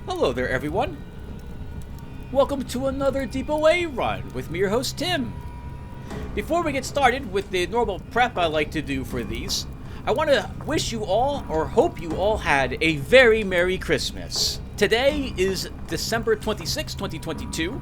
Hello there, everyone. Welcome to another Depot A run with me, your host, Tim. Before we get started with the normal prep I like to do for these, I want to wish you all, or hope you all, had a very Merry Christmas. Today is December 26, 2022,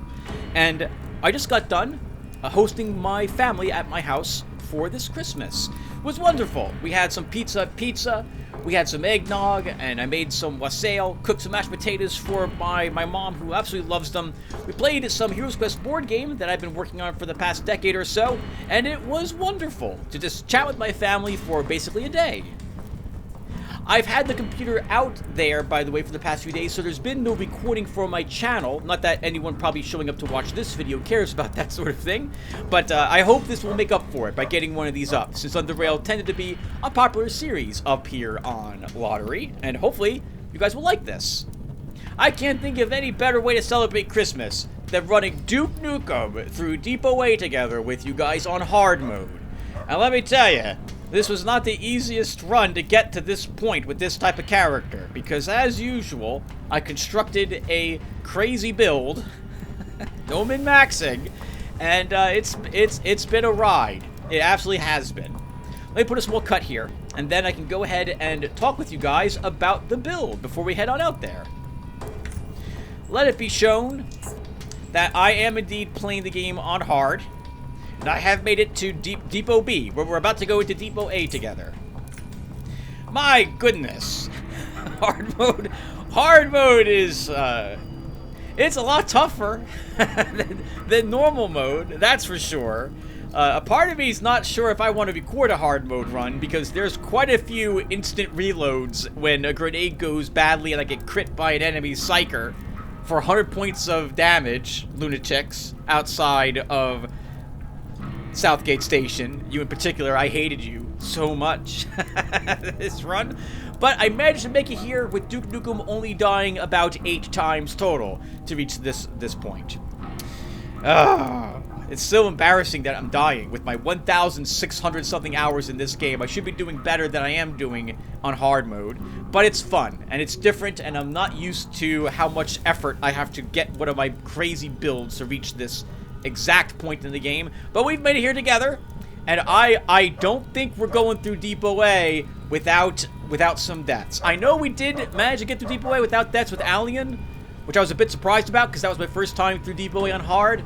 and I just got done hosting my family at my house for this Christmas. It was wonderful. We had some pizza, we had some eggnog, and I made some wassail, cooked some mashed potatoes for my mom, who absolutely loves them. We played some Heroes Quest board game that I've been working on for the past decade or so, and it was wonderful to just chat with my family for basically a day. I've had the computer out there, by the way, for the past few days, so there's been no recording for my channel. Not that anyone probably showing up to watch this video cares about that sort of thing, but I hope this will make up for it by getting one of these up, since Underrail tended to be a popular series up here on Lotaeri, and hopefully you guys will like this. I can't think of any better way to celebrate Christmas than running Duke Nukem through Depot A together with you guys on hard mode. And let me tell you, this was not the easiest run to get to this point with this type of character, because as usual, I constructed a crazy build, no min-maxing, and it's been a ride. It absolutely has been. Let me put a small cut here, and then I can go ahead and talk with you guys about the build before we head on out there. Let it be shown that I am indeed playing the game on hard. And I have made it to Depot B, where we're about to go into Depot A together. My goodness. Hard mode is, it's a lot tougher than normal mode, that's for sure. A part of me is not sure if I want to record a hard mode run, because there's quite a few instant reloads when a grenade goes badly and I get crit by an enemy psyker for 100 points of damage, lunatics, outside of Southgate Station. You in particular, I hated you so much this run. But I managed to make it here with Duke Nukem only dying about 8 times total to reach this point. It's so embarrassing that I'm dying with my 1,600 something hours in this game. I should be doing better than I am doing on hard mode. But it's fun, and it's different, and I'm not used to how much effort I have to get one of my crazy builds to reach this exact point in the game, but we've made it here together, and I don't think we're going through Depot A without some deaths. I know we did manage to get through Depot A without deaths with Alien, which I was a bit surprised about because that was my first time through Depot A on hard.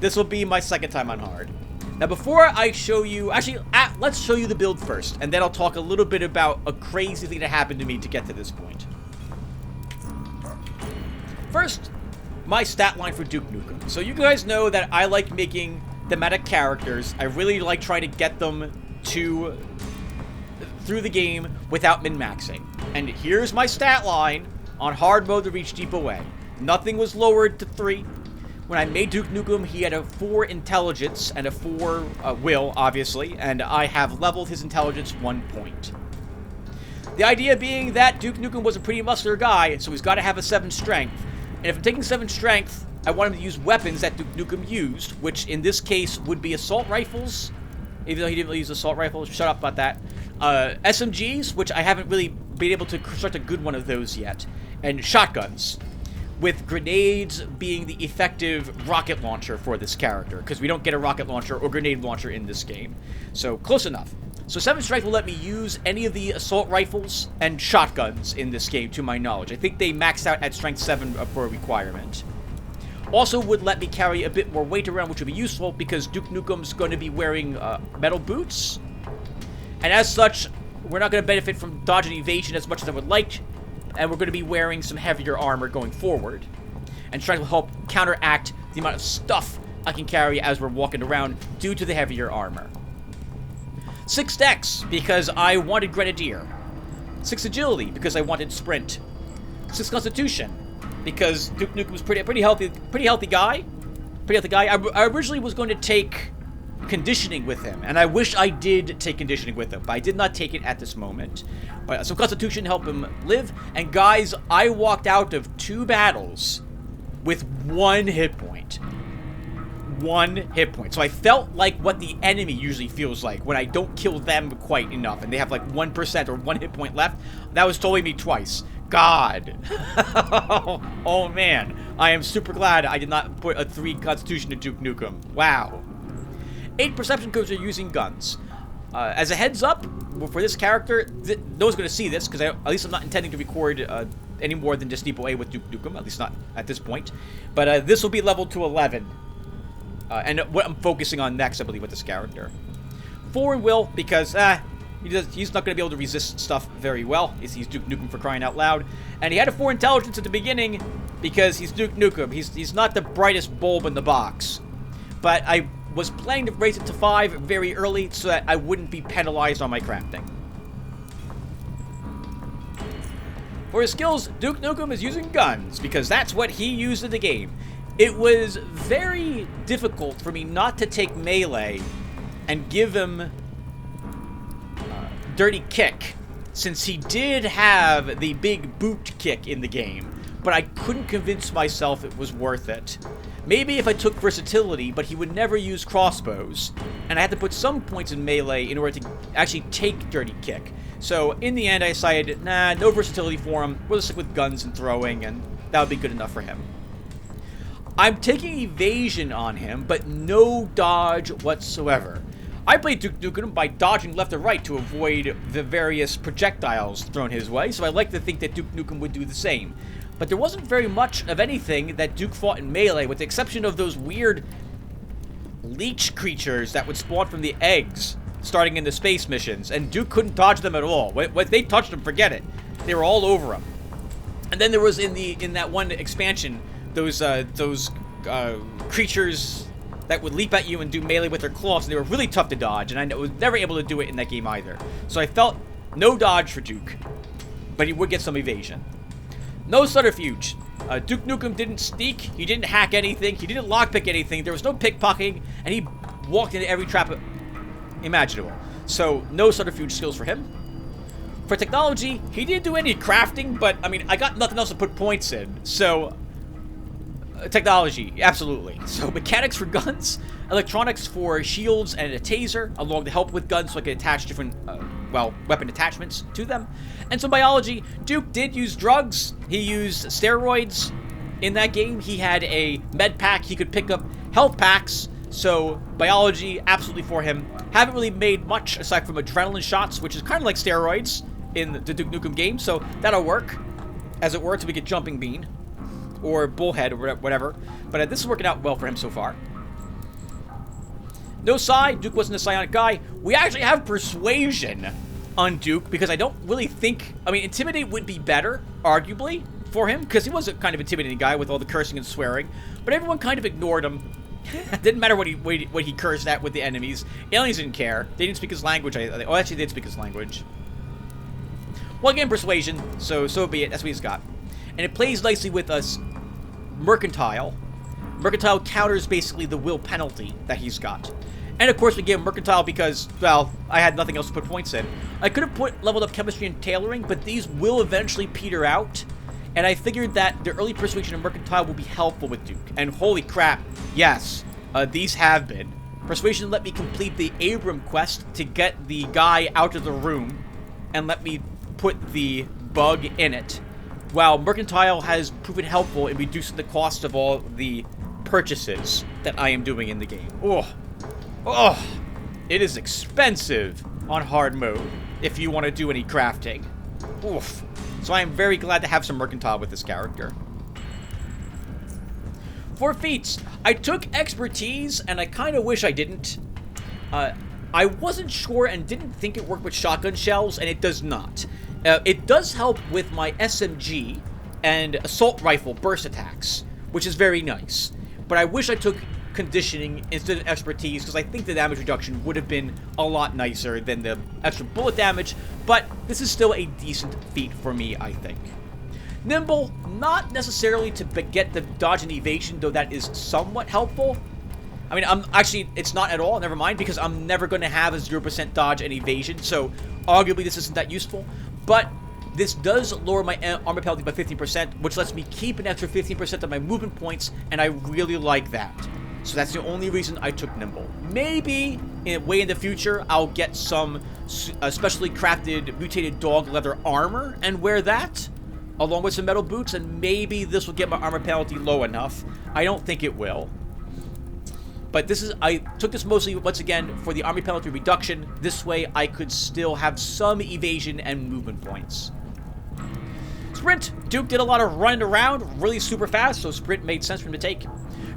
This will be my second time on hard. Now before I show you, actually let's show you the build first, and then I'll talk a little bit about a crazy thing that happened to me to get to this point. First, my stat line for Duke Nukem. So you guys know that I like making thematic characters. I really like trying to get them through the game without min-maxing. And here's my stat line on hard mode to reach Depot A. Nothing was lowered to 3. When I made Duke Nukem, he had a 4 intelligence and a 4 will, obviously, and I have leveled his intelligence 1 point. The idea being that Duke Nukem was a pretty muscular guy, so he's got to have a 7 strength. And if I'm taking 7 strength, I want him to use weapons that Duke Nukem used, which in this case would be assault rifles, even though he didn't really use assault rifles. Shut up about that. SMGs, which I haven't really been able to construct a good one of those yet, and shotguns, with grenades being the effective rocket launcher for this character, because we don't get a rocket launcher or grenade launcher in this game. So close enough. So 7 strength will let me use any of the assault rifles and shotguns in this game, to my knowledge. I think they max out at strength 7 for a requirement. Also would let me carry a bit more weight around, which would be useful because Duke Nukem's going to be wearing metal boots. And as such, we're not going to benefit from dodge and evasion as much as I would like, and we're going to be wearing some heavier armor going forward. And strength will help counteract the amount of stuff I can carry as we're walking around due to the heavier armor. 6 dex, because I wanted Grenadier. 6 agility, because I wanted sprint. 6 constitution, because Duke Nukem was pretty healthy guy. I originally was going to take conditioning with him, and I wish I did take conditioning with him, but I did not take it at this moment. But so constitution helped him live, and guys, I walked out of 2 battles with 1 hit point. 1 hit point. So I felt like what the enemy usually feels like when I don't kill them quite enough and they have like 1% or 1 hit point left. That was totally me twice. God. Oh man. I am super glad I did not put a 3 Constitution to Duke Nukem. Wow. 8 perception codes are using guns. As a heads up, for this character, no one's going to see this, because at least I'm not intending to record any more than just Depot A with Duke Nukem, at least not at this point. But this will be leveled to 11. And what I'm focusing on next, I believe, with this character. 4 in will, because he's not going to be able to resist stuff very well. He's Duke Nukem, for crying out loud. And he had a 4 intelligence at the beginning, because he's Duke Nukem. He's not the brightest bulb in the box. But I was planning to raise it to 5 very early so that I wouldn't be penalized on my crafting. For his skills, Duke Nukem is using guns, because that's what he used in the game. It was very difficult for me not to take melee and give him Dirty Kick, since he did have the big boot kick in the game, but I couldn't convince myself it was worth it. Maybe if I took versatility, but he would never use crossbows, and I had to put some points in melee in order to actually take Dirty Kick. So in the end I decided, nah, no versatility for him, we'll just stick with guns and throwing, and that would be good enough for him. I'm taking evasion on him, but no dodge whatsoever. I played Duke Nukem by dodging left or right to avoid the various projectiles thrown his way, so I like to think that Duke Nukem would do the same. But there wasn't very much of anything that Duke fought in melee, with the exception of those weird leech creatures that would spawn from the eggs starting in the space missions, and Duke couldn't dodge them at all. When they touched him, forget it. They were all over him. And then there was in that one expansion those creatures that would leap at you and do melee with their claws, and they were really tough to dodge, and I was never able to do it in that game either. So I felt no dodge for Duke, but he would get some evasion. No subterfuge. Duke Nukem didn't sneak, he didn't hack anything, he didn't lockpick anything, there was no pickpocketing, and he walked into every trap imaginable. So, no subterfuge skills for him. For technology, he didn't do any crafting, but, I mean, I got nothing else to put points in, so technology, absolutely. So, mechanics for guns, electronics for shields and a taser, along to help with guns so I could attach different, weapon attachments to them. And some biology. Duke did use drugs. He used steroids in that game. He had a med pack. He could pick up health packs. So, biology, absolutely for him. Haven't really made much aside from adrenaline shots, which is kind of like steroids in the Duke Nukem game. So, that'll work, as it were, until we get Jumping Bean or Bullhead or whatever. But this is working out well for him so far. No Psi. Duke wasn't a psionic guy. We actually have Persuasion on Duke, because I don't really think... I mean, Intimidate would be better, arguably, for him, because he was a kind of intimidating guy with all the cursing and swearing, but everyone kind of ignored him. It didn't matter what he cursed at with the enemies. Aliens didn't care. They didn't speak his language. Oh, actually, they did speak his language. Well, again, Persuasion, so be it. That's what he's got. And it plays nicely with us Mercantile. Mercantile counters basically the will penalty that he's got. And of course we gave him Mercantile because, well, I had nothing else to put points in. I could have leveled up Chemistry and Tailoring, but these will eventually peter out. And I figured that the early Persuasion and Mercantile will be helpful with Duke. And holy crap, yes, these have been. Persuasion let me complete the Abram quest to get the guy out of the room and let me put the bug in it, while Mercantile has proven helpful in reducing the cost of all the purchases that I am doing in the game. Oh, it is expensive on hard mode if you want to do any crafting. Oof. So I am very glad to have some Mercantile with this character. For feats, I took Expertise, and I kind of wish I didn't. I wasn't sure and didn't think it worked with shotgun shells, and it does not. It does help with my SMG and assault rifle burst attacks, which is very nice. But I wish I took Conditioning instead of Expertise, because I think the damage reduction would have been a lot nicer than the extra bullet damage, but this is still a decent feat for me, I think. Nimble, not necessarily to get the dodge and evasion, though that is somewhat helpful. I mean, it's not at all, never mind, because I'm never going to have a 0% dodge and evasion, so arguably this isn't that useful. But this does lower my armor penalty by 15%, which lets me keep an extra 15% of my movement points, and I really like that. So that's the only reason I took Nimble. Maybe way in the future I'll get some specially crafted mutated dog leather armor and wear that along with some metal boots, and maybe this will get my armor penalty low enough. I don't think it will. But I took this mostly, once again, for the armor penalty reduction. This way I could still have some evasion and movement points. Sprint. Duke did a lot of running around, really super fast, so Sprint made sense for him to take.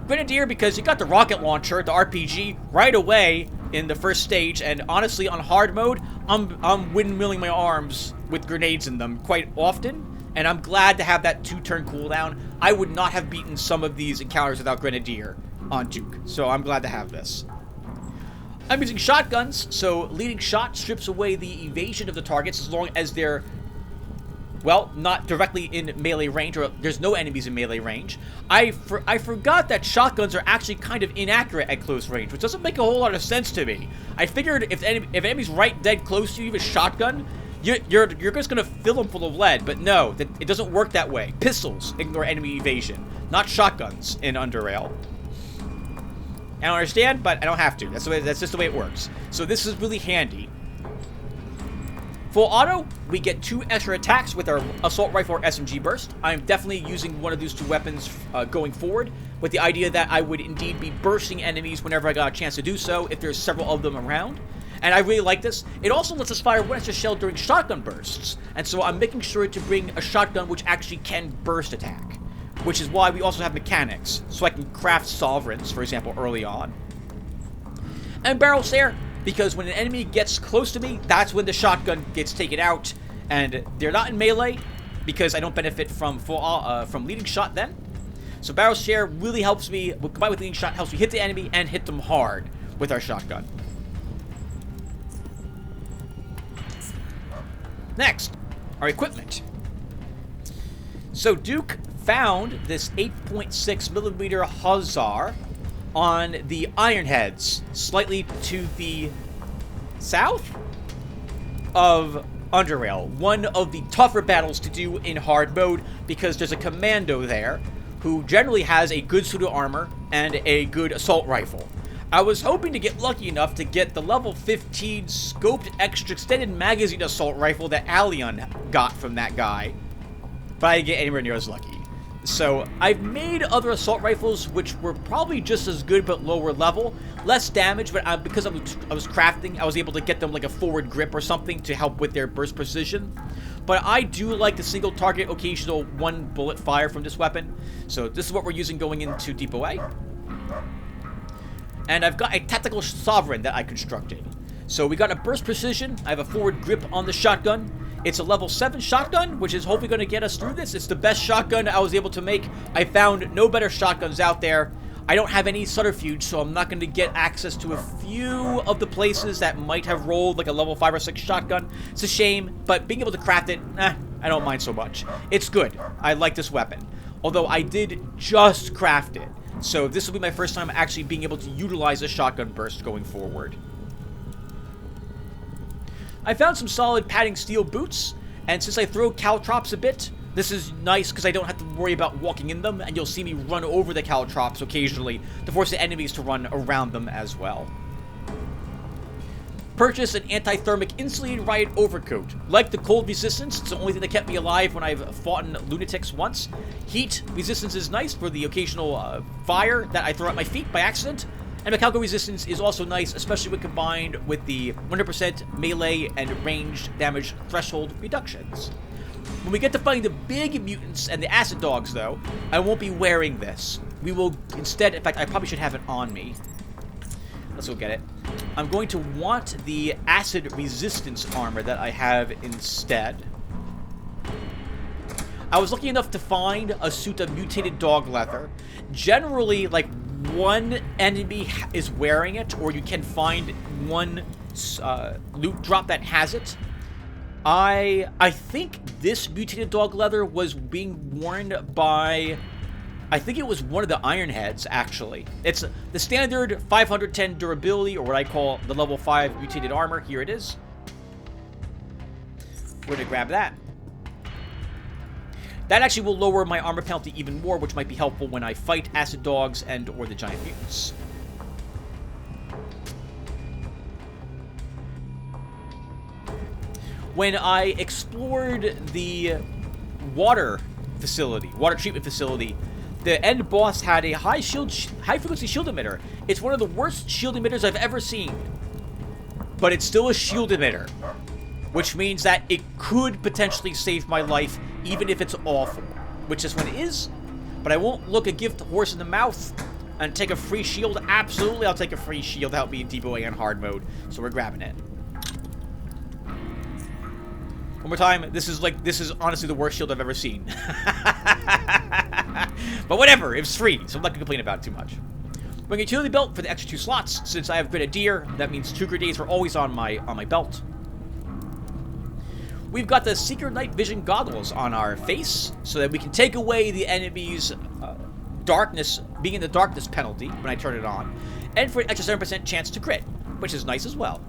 Grenadier, because you got the rocket launcher, the RPG, right away in the first stage, and honestly, on hard mode, I'm windmilling my arms with grenades in them quite often, and I'm glad to have that 2-turn cooldown. I would not have beaten some of these encounters without Grenadier on Duke, so I'm glad to have this. I'm using shotguns, so leading shot strips away the evasion of the targets as long as they're, well, not directly in melee range, or there's no enemies in melee range. I forgot that shotguns are actually kind of inaccurate at close range, which doesn't make a whole lot of sense to me. I figured if enemy's right dead close to you with a shotgun, you're just gonna fill them full of lead, but no, it doesn't work that way. Pistols ignore enemy evasion, not shotguns in Underrail. I don't understand, but I don't have to. That's just the way it works. So this is really handy. Full auto, we get 2 extra attacks with our assault rifle or SMG burst. I'm definitely using one of those 2 weapons going forward, with the idea that I would indeed be bursting enemies whenever I got a chance to do so, if there's several of them around. And I really like this. It also lets us fire 1 extra shell during shotgun bursts, and so I'm making sure to bring a shotgun which actually can burst attack, which is why we also have mechanics, so I can craft sovereigns, for example, early on. And barrel stare, because when an enemy gets close to me, that's when the shotgun gets taken out, and they're not in melee, because I don't benefit from leading shot then. So barrel stare really helps me, combined with leading shot, helps me hit the enemy and hit them hard with our shotgun. Next, our equipment. So Duke found this 8.6mm Hussar on the Ironheads, slightly to the south of Underrail. One of the tougher battles to do in hard mode, because there's a commando there who generally has a good suit of armor and a good assault rifle. I was hoping to get lucky enough to get the level 15 scoped extra extended magazine assault rifle that Allion got from that guy, but I didn't get anywhere near as lucky. So I've made other assault rifles which were probably just as good but lower level, less damage, but because I was crafting, I was able to get them like a forward grip or something to help with their burst precision. But I do like the single target occasional 1 bullet fire from this weapon, so this is what we're using going into Deep Away. And I've got a tactical sovereign that I constructed. So we got a burst precision, I have a forward grip on the shotgun. It's a level 7 shotgun, which is hopefully going to get us through this. It's the best shotgun I was able to make. I found no better shotguns out there. I don't have any subterfuge, so I'm not going to get access to a few of the places that might have rolled like a level 5 or 6 shotgun. It's a shame, but being able to craft it, I don't mind so much. It's good. I like this weapon. Although I did just craft it. So this will be my first time actually being able to utilize a shotgun burst going forward. I found some solid padding steel boots, and since I throw caltrops a bit, this is nice because I don't have to worry about walking in them, and you'll see me run over the caltrops occasionally to force the enemies to run around them as well. Purchase an anti-thermic insulated riot overcoat. Like the cold resistance, it's the only thing that kept me alive when I've fought in lunatics once. Heat resistance is nice for the occasional fire that I throw at my feet by accident. And mechanical resistance is also nice, especially when combined with the 100% melee and ranged damage threshold reductions. When we get to fighting the big mutants and the acid dogs, though, I won't be wearing this. We will instead, in fact, I probably should have it on me. Let's go get it. I'm going to want the acid resistance armor that I have instead. I was lucky enough to find a suit of mutated dog leather. Generally, like, one enemy is wearing it, or you can find one loot drop that has it. I think this mutated dog leather was being worn by, I think it was one of the Ironheads, actually. It's the standard 510 durability, or what I call the level 5 mutated armor. Here it is. We're gonna grab that. That actually will lower my armor penalty even more, which might be helpful when I fight acid dogs and or the giant mutants. When I explored the water treatment facility, the end boss had a high frequency shield emitter. It's one of the worst shield emitters I've ever seen. But it's still a shield emitter, which means that it could potentially save my life, even if it's awful, which this one is. But I won't look a gift horse in the mouth and take a free shield. Absolutely, I'll take a free shield to help me in Deep Away and hard mode. So we're grabbing it. One more time, this is honestly the worst shield I've ever seen. But whatever, it was free, so I'm not gonna complain about it too much. Bring a utility belt for the extra 2 slots. Since I have Grenadier, that means 2 grenades are always on my belt. We've got the Secret Night Vision goggles on our face, so that we can take away the enemy's darkness, being in the darkness penalty when I turn it on, and for an extra 7% chance to crit, which is nice as well.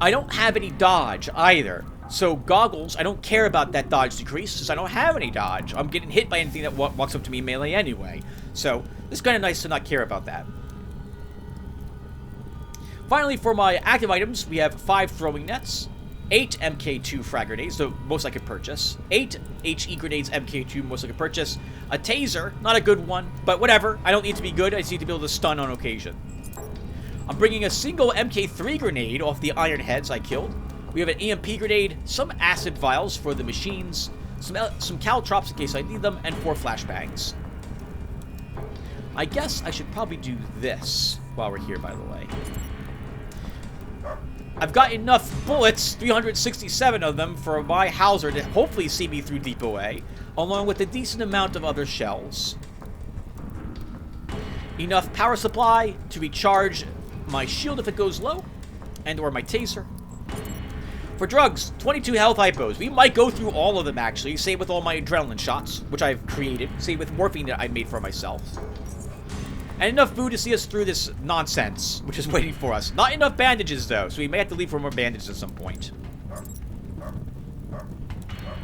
I don't have any dodge either, so goggles, I don't care about that dodge decrease since I don't have any dodge. I'm getting hit by anything that walks up to me melee anyway, so it's kind of nice to not care about that. Finally, for my active items, we have 5 throwing nets, 8 MK2 frag grenades, the most I could purchase, 8 HE grenades MK2, most I could purchase, a taser, not a good one, but whatever, I don't need to be good, I just need to be able to stun on occasion. I'm bringing a single MK3 grenade off the iron heads I killed. We have an EMP grenade, some acid vials for the machines, some caltrops in case I need them, and 4 flashbangs. I guess I should probably do this while we're here, by the way. I've got enough bullets, 367 of them, for my Hauser to hopefully see me through Deep Away, along with a decent amount of other shells. Enough power supply to recharge my shield if it goes low, and or my taser. For drugs, 22 health hypos. We might go through all of them actually, same with all my adrenaline shots, which I've created, same with morphine that I made for myself. And enough food to see us through this nonsense, which is waiting for us. Not enough bandages though, so we may have to leave for more bandages at some point.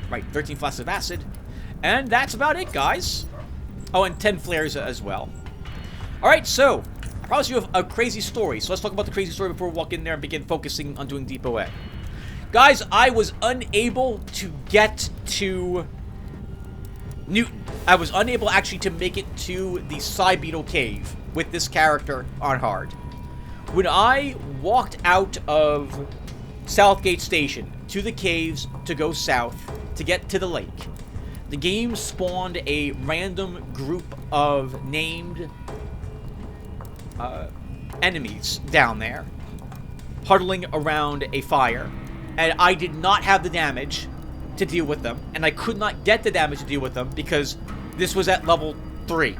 Right, 13 flasks of acid. And that's about it, guys. Oh, and 10 flares as well. Alright, so I promised you a crazy story, so let's talk about the crazy story before we walk in there and begin focusing on doing Deep Away. Guys, I was unable to get to Newton. I was unable actually to make it to the Psybeetle Cave with this character on hard. When I walked out of Southgate Station to the caves to go south to get to the lake, the game spawned a random group of named enemies down there, huddling around a fire, and I did not have the damage to deal with them, and I could not get the damage to deal with them because this was at level 3.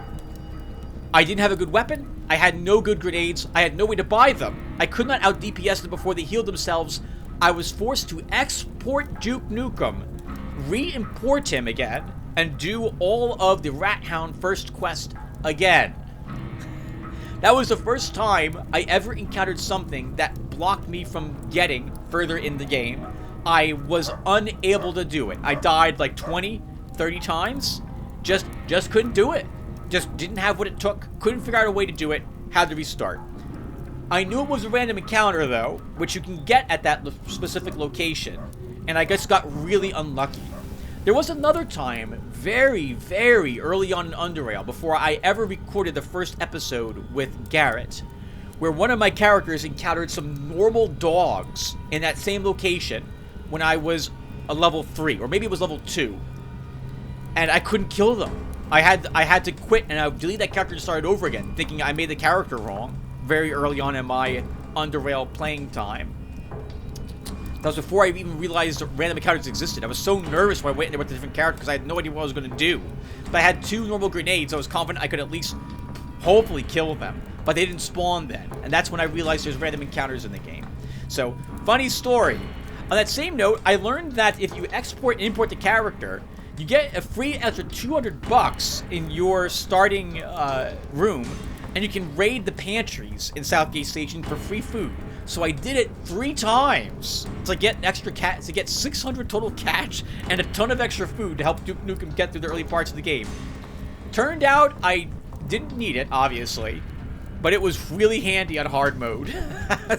I didn't have a good weapon, I had no good grenades, I had no way to buy them, I could not out DPS them before they healed themselves. I was forced to export Duke Nukem, re-import him again, and do all of the Rat Hound first quest again. That was the first time I ever encountered something that blocked me from getting further in the game. I was unable to do it. I died like 20, 30 times. Just couldn't do it. Just didn't have what it took. Couldn't figure out a way to do it. Had to restart. I knew it was a random encounter though, which you can get at that specific location. And I just got really unlucky. There was another time, very, very early on in Underrail, before I ever recorded the first episode with Garrett, where one of my characters encountered some normal dogs in that same location when I was a level 3, or maybe it was level 2, and I couldn't kill them. I had to quit, and I would delete that character and start over again, thinking I made the character wrong very early on in my Underrail playing time. That was before I even realized random encounters existed. I was so nervous when I went in there with a different character because I had no idea what I was going to do. But I had 2 normal grenades, I was confident I could at least hopefully kill them. But they didn't spawn then. And that's when I realized there's random encounters in the game. So, funny story. On that same note, I learned that if you export and import the character, you get a free extra $200 in your starting room And you can raid the pantries in Southgate Station for free food. So I did it 3 times to get extra to get 600 total cash and a ton of extra food to help Duke Nukem get through the early parts of the game. Turned out I didn't need it, obviously, but it was really handy on hard mode.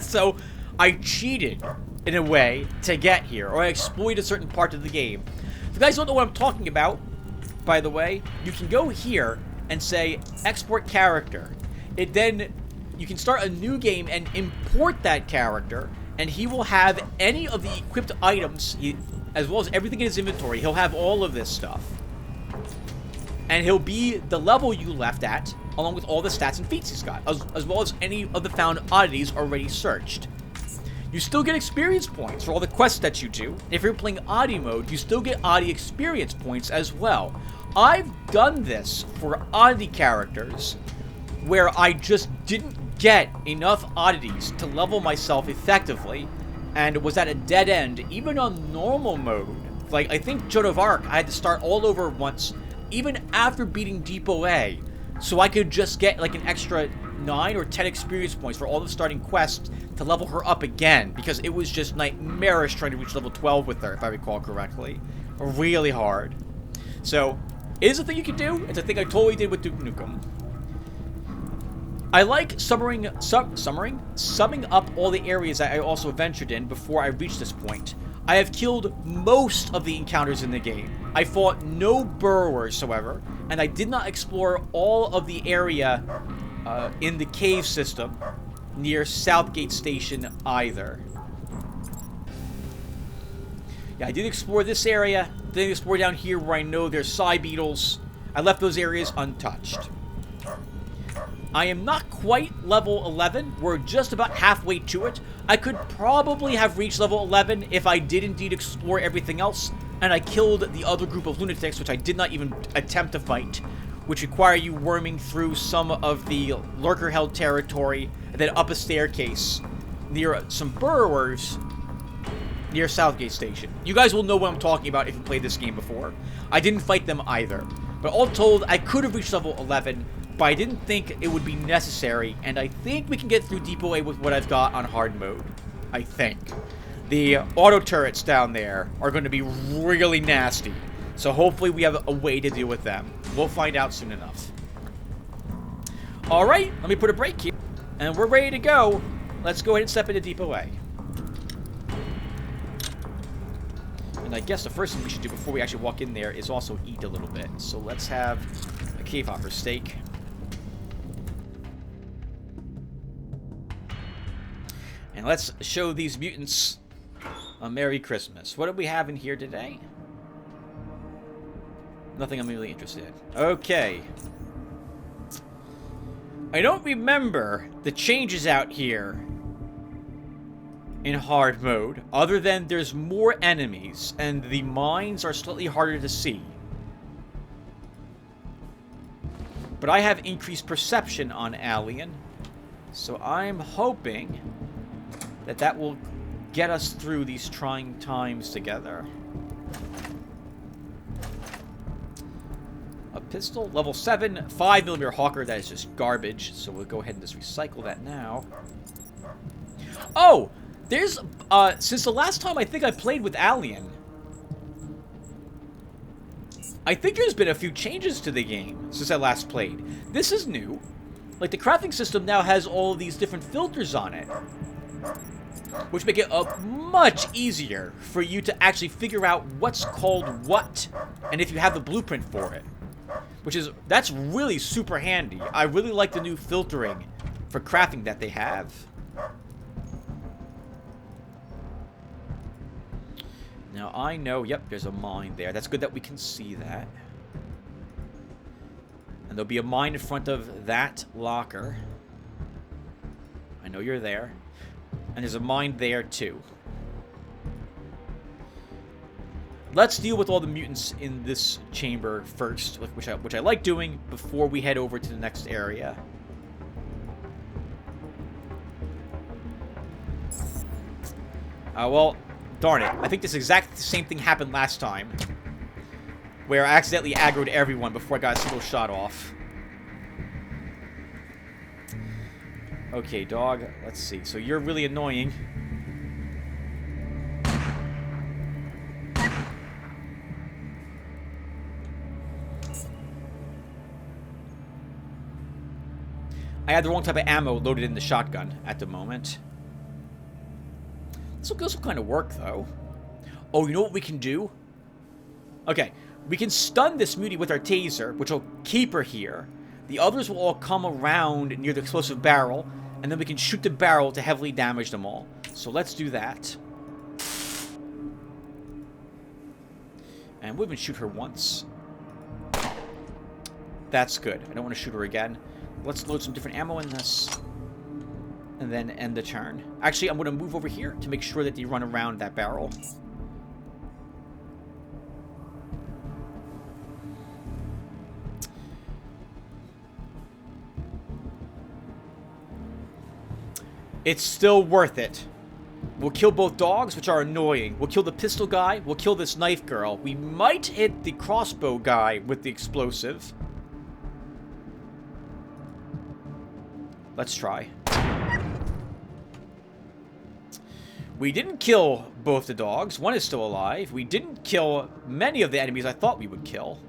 So I cheated in a way to get here, or I exploited a certain part of the game. If you guys don't know what I'm talking about, by the way, you can go here and say export character. It then, you can start a new game and import that character, and he will have any of the equipped items, as well as everything in his inventory. He'll have all of this stuff. And he'll be the level you left at, along with all the stats and feats he's got, as well as any of the found oddities already searched. You still get experience points for all the quests that you do. If you're playing Oddie mode, you still get Oddie experience points as well. I've done this for Oddie characters, where I just didn't get enough oddities to level myself effectively, and was at a dead end, even on normal mode. Like, I think Joan of Arc, I had to start all over once, even after beating Depot A, so I could just get like an extra 9 or 10 experience points for all the starting quests to level her up again, because it was just nightmarish trying to reach level 12 with her, if I recall correctly. Really hard. So, it is a thing you can do. It's a thing I totally did with Duke Nukem. I like summing up all the areas that I also ventured in before I reached this point. I have killed most of the encounters in the game. I fought no burrowers, however, and I did not explore all of the area in the cave system near Southgate Station either. Yeah, I did explore this area, then explore down here where I know there's Psy Beetles. I left those areas untouched. I am not quite level 11. We're just about halfway to it. I could probably have reached level 11 if I did indeed explore everything else, and I killed the other group of lunatics, which I did not even attempt to fight, which require you worming through some of the lurker-held territory, and then up a staircase near some burrowers near Southgate Station. You guys will know what I'm talking about if you played this game before. I didn't fight them either. But all told, I could have reached level 11, but I didn't think it would be necessary, and I think we can get through Depot A with what I've got on hard mode. I think. The auto turrets down there are going to be really nasty, so hopefully we have a way to deal with them. We'll find out soon enough. Alright, let me put a break here, and we're ready to go. Let's go ahead and step into Depot A. And I guess the first thing we should do before we actually walk in there is also eat a little bit. So let's have a cave hopper steak. And let's show these mutants a Merry Christmas. What do we have in here today? Nothing I'm really interested in. Okay. I don't remember the changes out here in hard mode, other than there's more enemies, and the mines are slightly harder to see. But I have increased perception on Alien, so I'm hoping that that will get us through these trying times together. A pistol, level 7, 5mm Hawker, that is just garbage, so we'll go ahead and just recycle that now. Oh! There's, since the last time I think I played with Alien, I think there's been a few changes to the game since I last played. This is new. Like, the crafting system now has all of these different filters on it, which make it much easier for you to actually figure out what's called what, and if you have the blueprint for it. That's really super handy. I really like the new filtering for crafting that they have. Now, I know, yep, there's a mine there. That's good that we can see that. And there'll be a mine in front of that locker. I know you're there. And there's a mine there, too. Let's deal with all the mutants in this chamber first, which I like doing before we head over to the next area. Well, darn it. I think this exact same thing happened last time, where I accidentally aggroed everyone before I got a single shot off. Okay, dog. Let's see. So you're really annoying. I had the wrong type of ammo loaded in the shotgun at the moment. This will kind of work, though. Oh, you know what we can do? Okay, we can stun this mutie with our taser, which will keep her here. The others will all come around near the explosive barrel, and then we can shoot the barrel to heavily damage them all. So let's do that. And we'll even shoot her once. That's good. I don't want to shoot her again. Let's load some different ammo in this. And then end the turn. Actually, I'm going to move over here to make sure that they run around that barrel. It's still worth it. We'll kill both dogs, which are annoying. We'll kill the pistol guy. We'll kill this knife girl. We might hit the crossbow guy with the explosive. Let's try. We didn't kill both the dogs. One is still alive. We didn't kill many of the enemies I thought we would kill.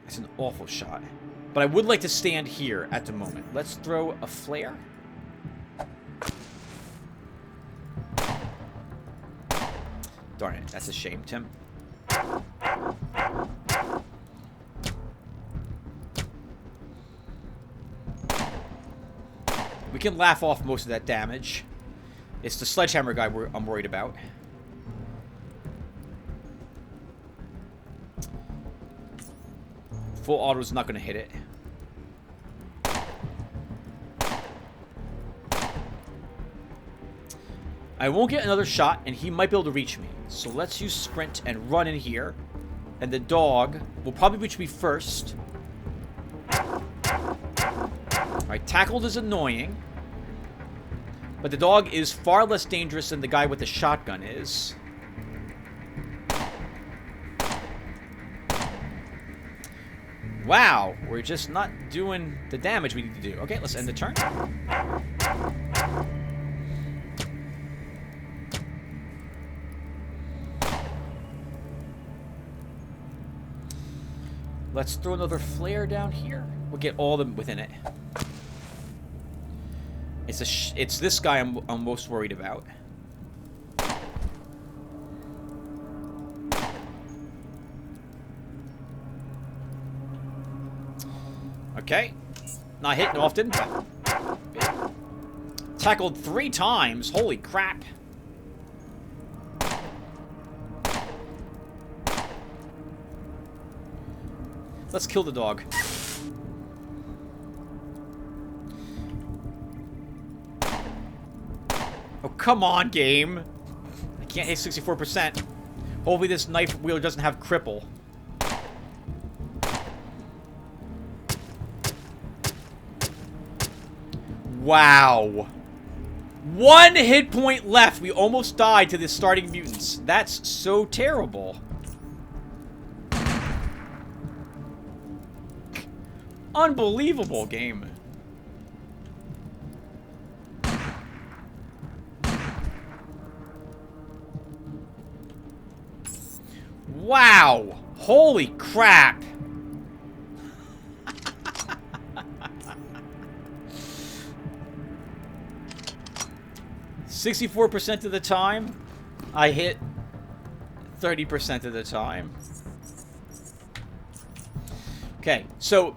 That's an awful shot. But I would like to stand here at the moment. Let's throw a flare. Darn it. That's a shame, Tim. We can laugh off most of that damage. It's the sledgehammer guy I'm worried about. Full auto's not going to hit it. I won't get another shot, and he might be able to reach me. So let's use sprint and run in here. And the dog will probably reach me first. Alright, tackled is annoying. But the dog is far less dangerous than the guy with the shotgun is. Wow, we're just not doing the damage we need to do. Okay, let's end the turn. Let's throw another flare down here. We'll get all of them within it. It's this guy I'm most worried about. Okay. Not hitting often. Tackled 3 times. Holy crap. Let's kill the dog. Oh, come on, game. I can't hit 64%. Hopefully this knife wheeler doesn't have cripple. Wow. 1 hit point left. We almost died to the starting mutants. That's so terrible. Unbelievable game. Wow. Holy crap. $64% of the time, I hit 30% of the time. Okay, so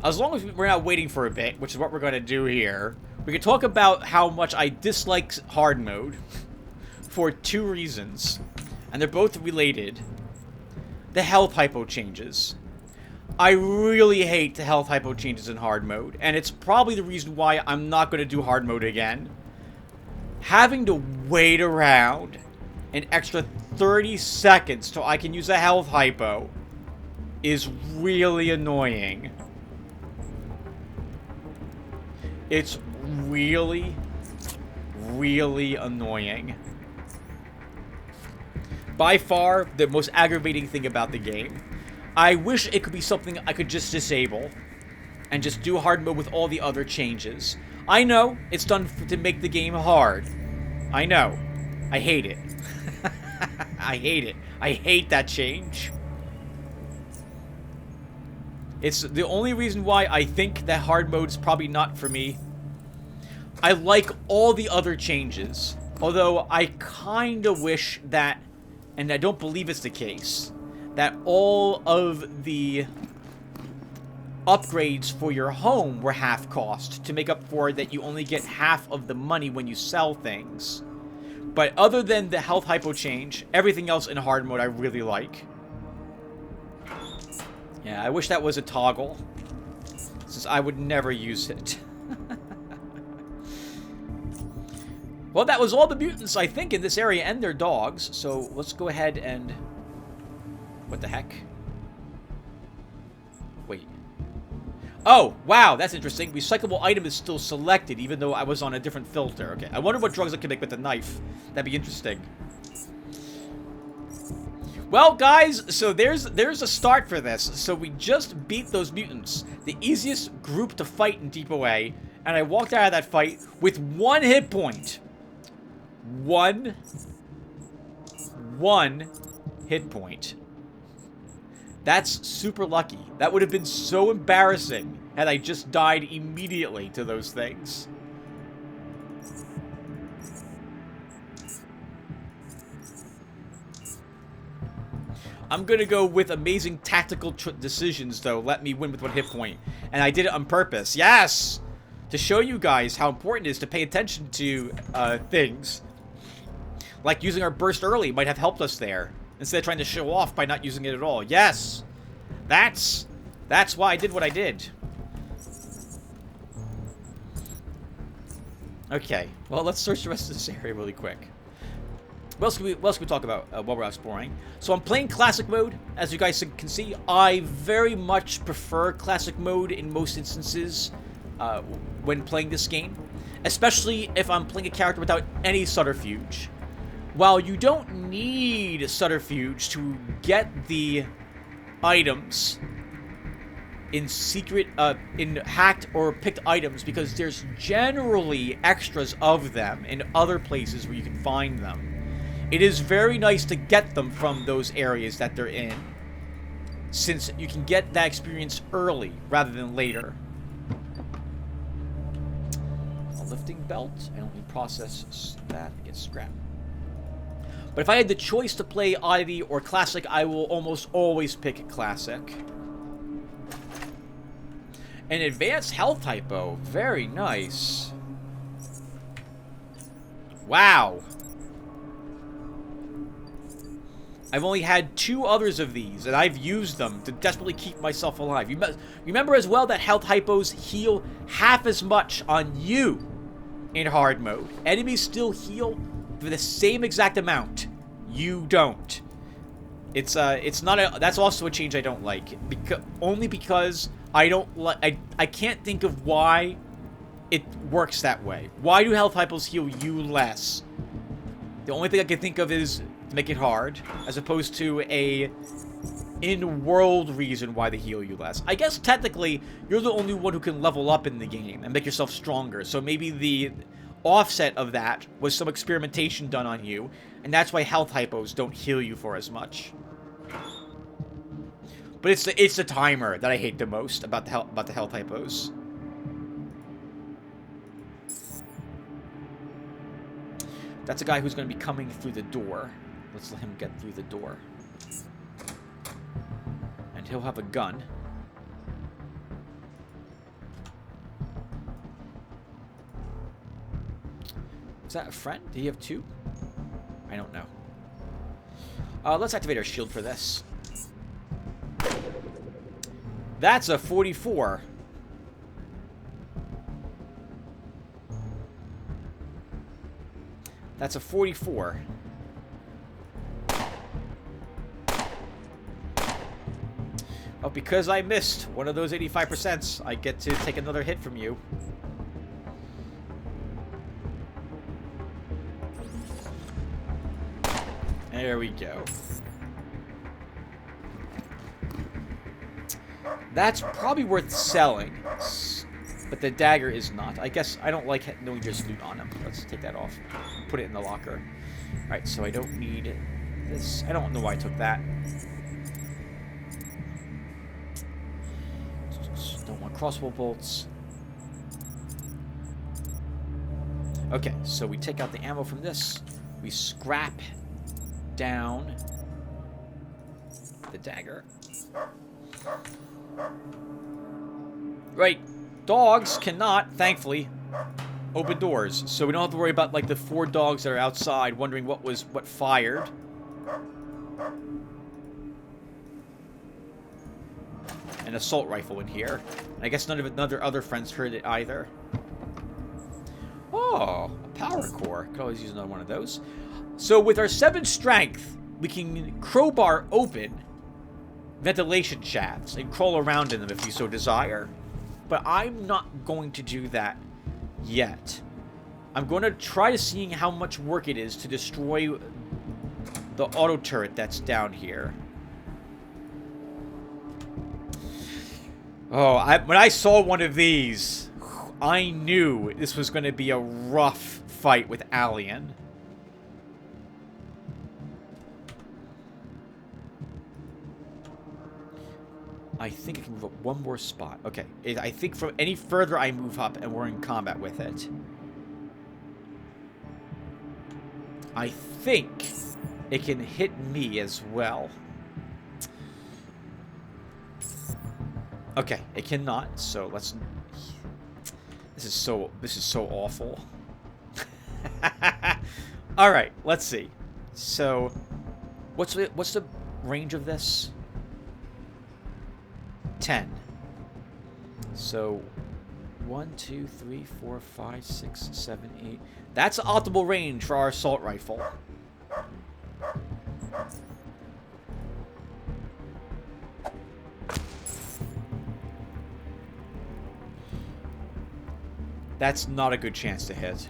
as long as we're not waiting for a bit, which is what we're going to do here, we can talk about how much I dislike hard mode for 2 reasons, and they're both related. The health hypo changes. I really hate the health hypo changes in hard mode, and it's probably the reason why I'm not going to do hard mode again. Having to wait around an extra 30 seconds till I can use a health hypo is really annoying. It's really, really annoying. By far, the most aggravating thing about the game. I wish it could be something I could just disable and just do hard mode with all the other changes. I know it's done to make the game hard. I know. I hate it. I hate it. I hate that change. It's the only reason why I think that hard mode is probably not for me. I like all the other changes. Although I kind of wish that, and I don't believe it's the case, that all of the upgrades for your home were half cost to make up for that you only get half of the money when you sell things. But other than the health hypo change, everything else in hard mode I really like. Yeah, I wish that was a toggle, since I would never use it. Well, that was all the mutants, I think, in this area, and their dogs. So let's go ahead and... What the heck? Wait. Oh, wow, that's interesting. Recyclable item is still selected, even though I was on a different filter. Okay, I wonder what drugs I can make with the knife. That'd be interesting. Well, guys, so there's a start for this. So we just beat those mutants. The easiest group to fight in Deep Away. And I walked out of that fight with 1 hit point. One hit point. That's super lucky. That would have been so embarrassing had I just died immediately to those things. I'm gonna go with amazing tactical decisions, though. Let me win with 1 hit point. And I did it on purpose. Yes! To show you guys how important it is to pay attention to things. Like using our burst early might have helped us there, instead of trying to show off by not using it at all. Yes! That's why I did what I did. Okay, well, let's search the rest of this area really quick. What else can we talk about while we're exploring? So I'm playing Classic Mode. As you guys can see, I very much prefer Classic Mode in most instances when playing this game. Especially if I'm playing a character without any subterfuge. While you don't need subterfuge to get the items in secret, in hacked or picked items, because there's generally extras of them in other places where you can find them. It is very nice to get them from those areas that they're in, since you can get that experience early rather than later. A lifting belt. I don't need process that. It gets scrapped. But if I had the choice to play Ivy or Classic, I will almost always pick Classic. An advanced health typo. Very nice. Wow. I've only had 2 others of these, and I've used them to desperately keep myself alive. Remember as well that health hypos heal half as much on you in hard mode. Enemies still heal for the same exact amount. You don't. It's not a... That's also a change I don't like. Only because I don't like... I can't think of why it works that way. Why do health hypos heal you less? The only thing I can think of is to make it hard, as opposed to a in-world reason why they heal you less. I guess technically, you're the only one who can level up in the game and make yourself stronger, so maybe the offset of that was some experimentation done on you, and that's why health hypos don't heal you for as much. But it's the timer that I hate the most about the health hypos. That's a guy who's going to be coming through the door. Let's let him get through the door. And he'll have a gun. Is that a friend? Did he have 2? I don't know. Let's activate our shield for this. That's a 44. That's a 44. Oh, because I missed one of those 85%, I get to take another hit from you. There we go. That's probably worth selling. But the dagger is not. I guess I don't like knowing there's loot on him. Let's take that off. Put it in the locker. Alright, so I don't need this. I don't know why I took that. Don't want crossbow bolts. Okay, so we take out the ammo from this. We scrap down the dagger. Right. Dogs cannot, thankfully, open doors. So we don't have to worry about, like, the 4 dogs that are outside wondering what fired. An assault rifle in here. And I guess none of their other friends heard it either. Oh, a power core. Could always use another one of those. So with our 7 strength, we can crowbar open ventilation shafts and crawl around in them if you so desire. But I'm not going to do that yet. I'm going to try to see how much work it is to destroy the auto turret that's down here. Oh, when I saw one of these, I knew this was going to be a rough fight with Alien. I think I can move up one more spot. Okay, I think from any further I move up and we're in combat with it. I think it can hit me as well. Okay, it cannot, so let's... This is so awful. Alright, let's see. So, what's the range of this? 10. So 1, 2, 3, 4, 5, 6, 7, 8. That's optimal range for our assault rifle. That's not a good chance to hit.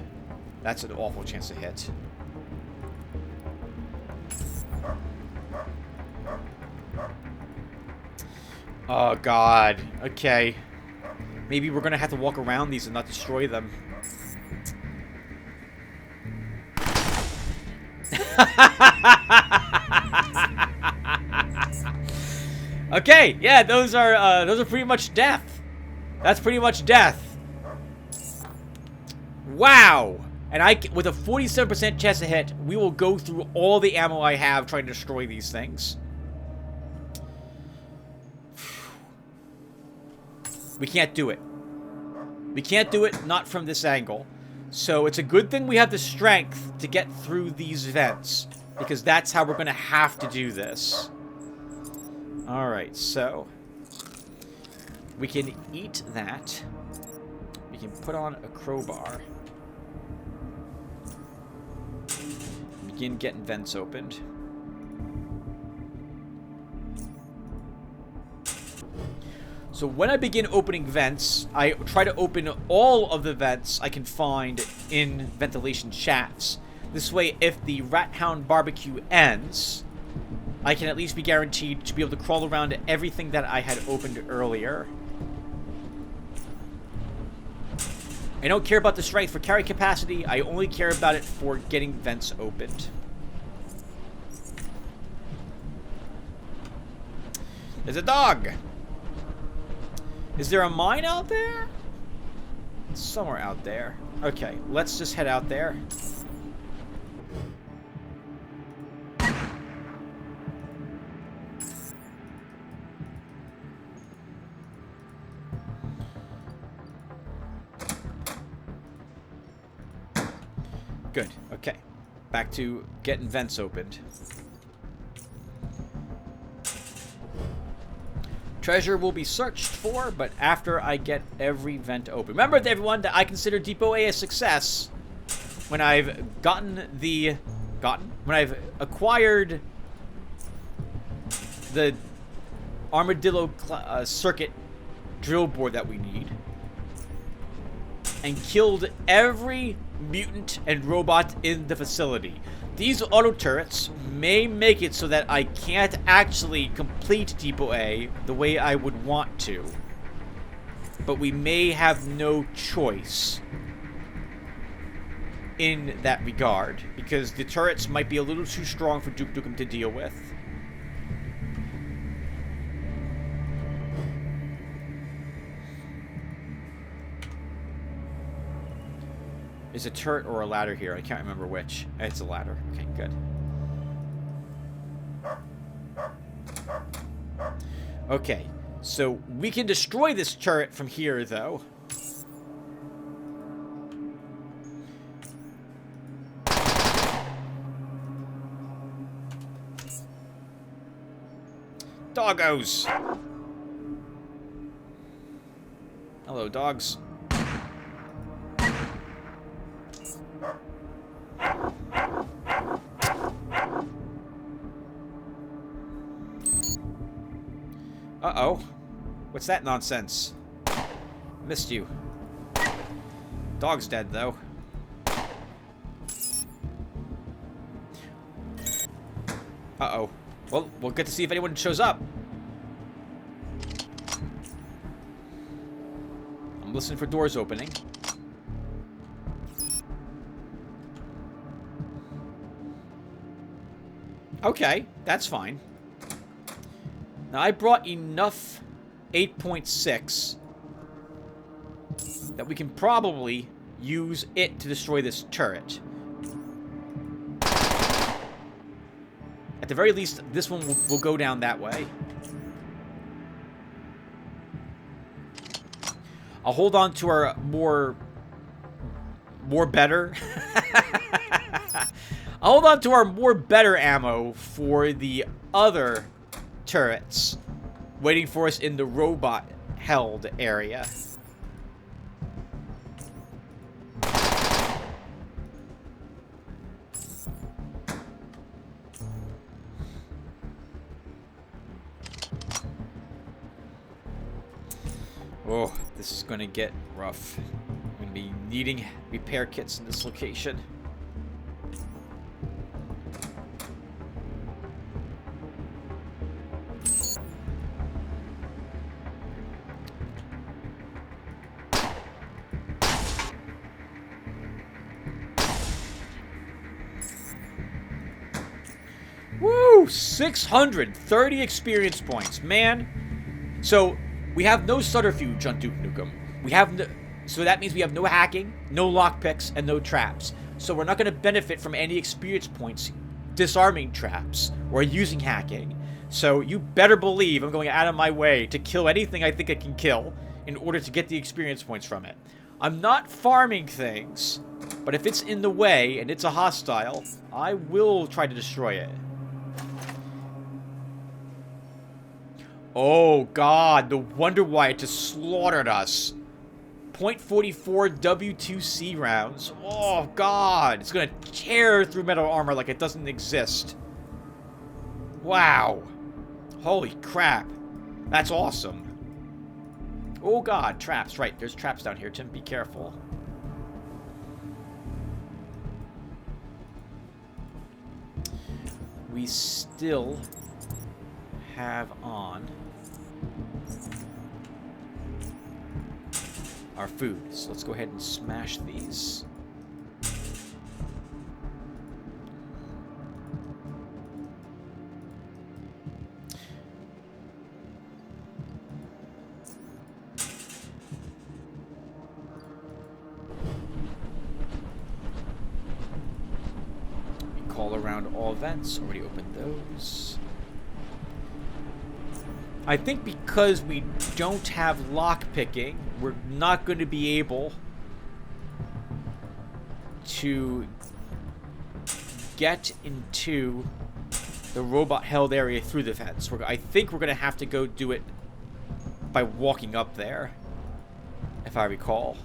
That's an awful chance to hit. Oh, God. Okay. Maybe we're going to have to walk around these and not destroy them. Okay, yeah, those are pretty much death. That's pretty much death. Wow. And with a 47% chance to hit, we will go through all the ammo I have trying to destroy these things. We can't do it. We can't do it, not from this angle. So it's a good thing we have the strength to get through these vents, because that's how we're going to have to do this. Alright, so we can eat that. We can put on a crowbar. Begin getting vents opened. So when I begin opening vents, I try to open all of the vents I can find in ventilation shafts. This way, if the Rat Hound barbecue ends, I can at least be guaranteed to be able to crawl around to everything that I had opened earlier. I don't care about the strength for carry capacity, I only care about it for getting vents opened. There's a dog! Is there a mine out there? It's somewhere out there. Okay, let's just head out there. Good, okay. Back to getting vents opened. Treasure will be searched for, but after I get every vent open. Remember, everyone, that I consider Depot A a success when I've when I've acquired the armadillo circuit drill board that we need and killed every mutant and robot in the facility. These auto turrets may make it so that I can't actually complete Depot A the way I would want to. But we may have no choice in that regard, because the turrets might be a little too strong for Duke Nukem to deal with. Is a turret or a ladder here? I can't remember which. It's a ladder. Okay, good. Okay, so we can destroy this turret from here, though. Doggos! Hello, dogs. Uh-oh. What's that nonsense? Missed you. Dog's dead, though. Uh-oh. Well, we'll get to see if anyone shows up. I'm listening for doors opening. Okay, that's fine. Now, I brought enough 8.6 that we can probably use it to destroy this turret. At the very least, this one will go down that way. I'll hold on to our more better. I'll hold on to our more better ammo for the other turrets waiting for us in the robot held area. Oh, this is going to get rough. I'm going to be needing repair kits in this location. Woo! 630 experience points, man. So we have no subterfuge on Duke Nukem. We have no, so that means we have no hacking, no lockpicks, and no traps. So we're not going to benefit from any experience points disarming traps or using hacking. So you better believe I'm going out of my way to kill anything I think I can kill in order to get the experience points from it. I'm not farming things, but if it's in the way and it's a hostile, I will try to destroy it. Oh, God. No wonder why it just slaughtered us. .44 W2C rounds. Oh, God. It's going to tear through metal armor like it doesn't exist. Wow. Holy crap. That's awesome. Oh, God. Traps. Right. There's traps down here, Tim. Be careful. We still have on our food. So let's go ahead and smash these. We call around all vents. Already opened those. I think because we don't have lockpicking, we're not going to be able to get into the robot held area through the fence. I think we're going to have to go do it by walking up there, if I recall.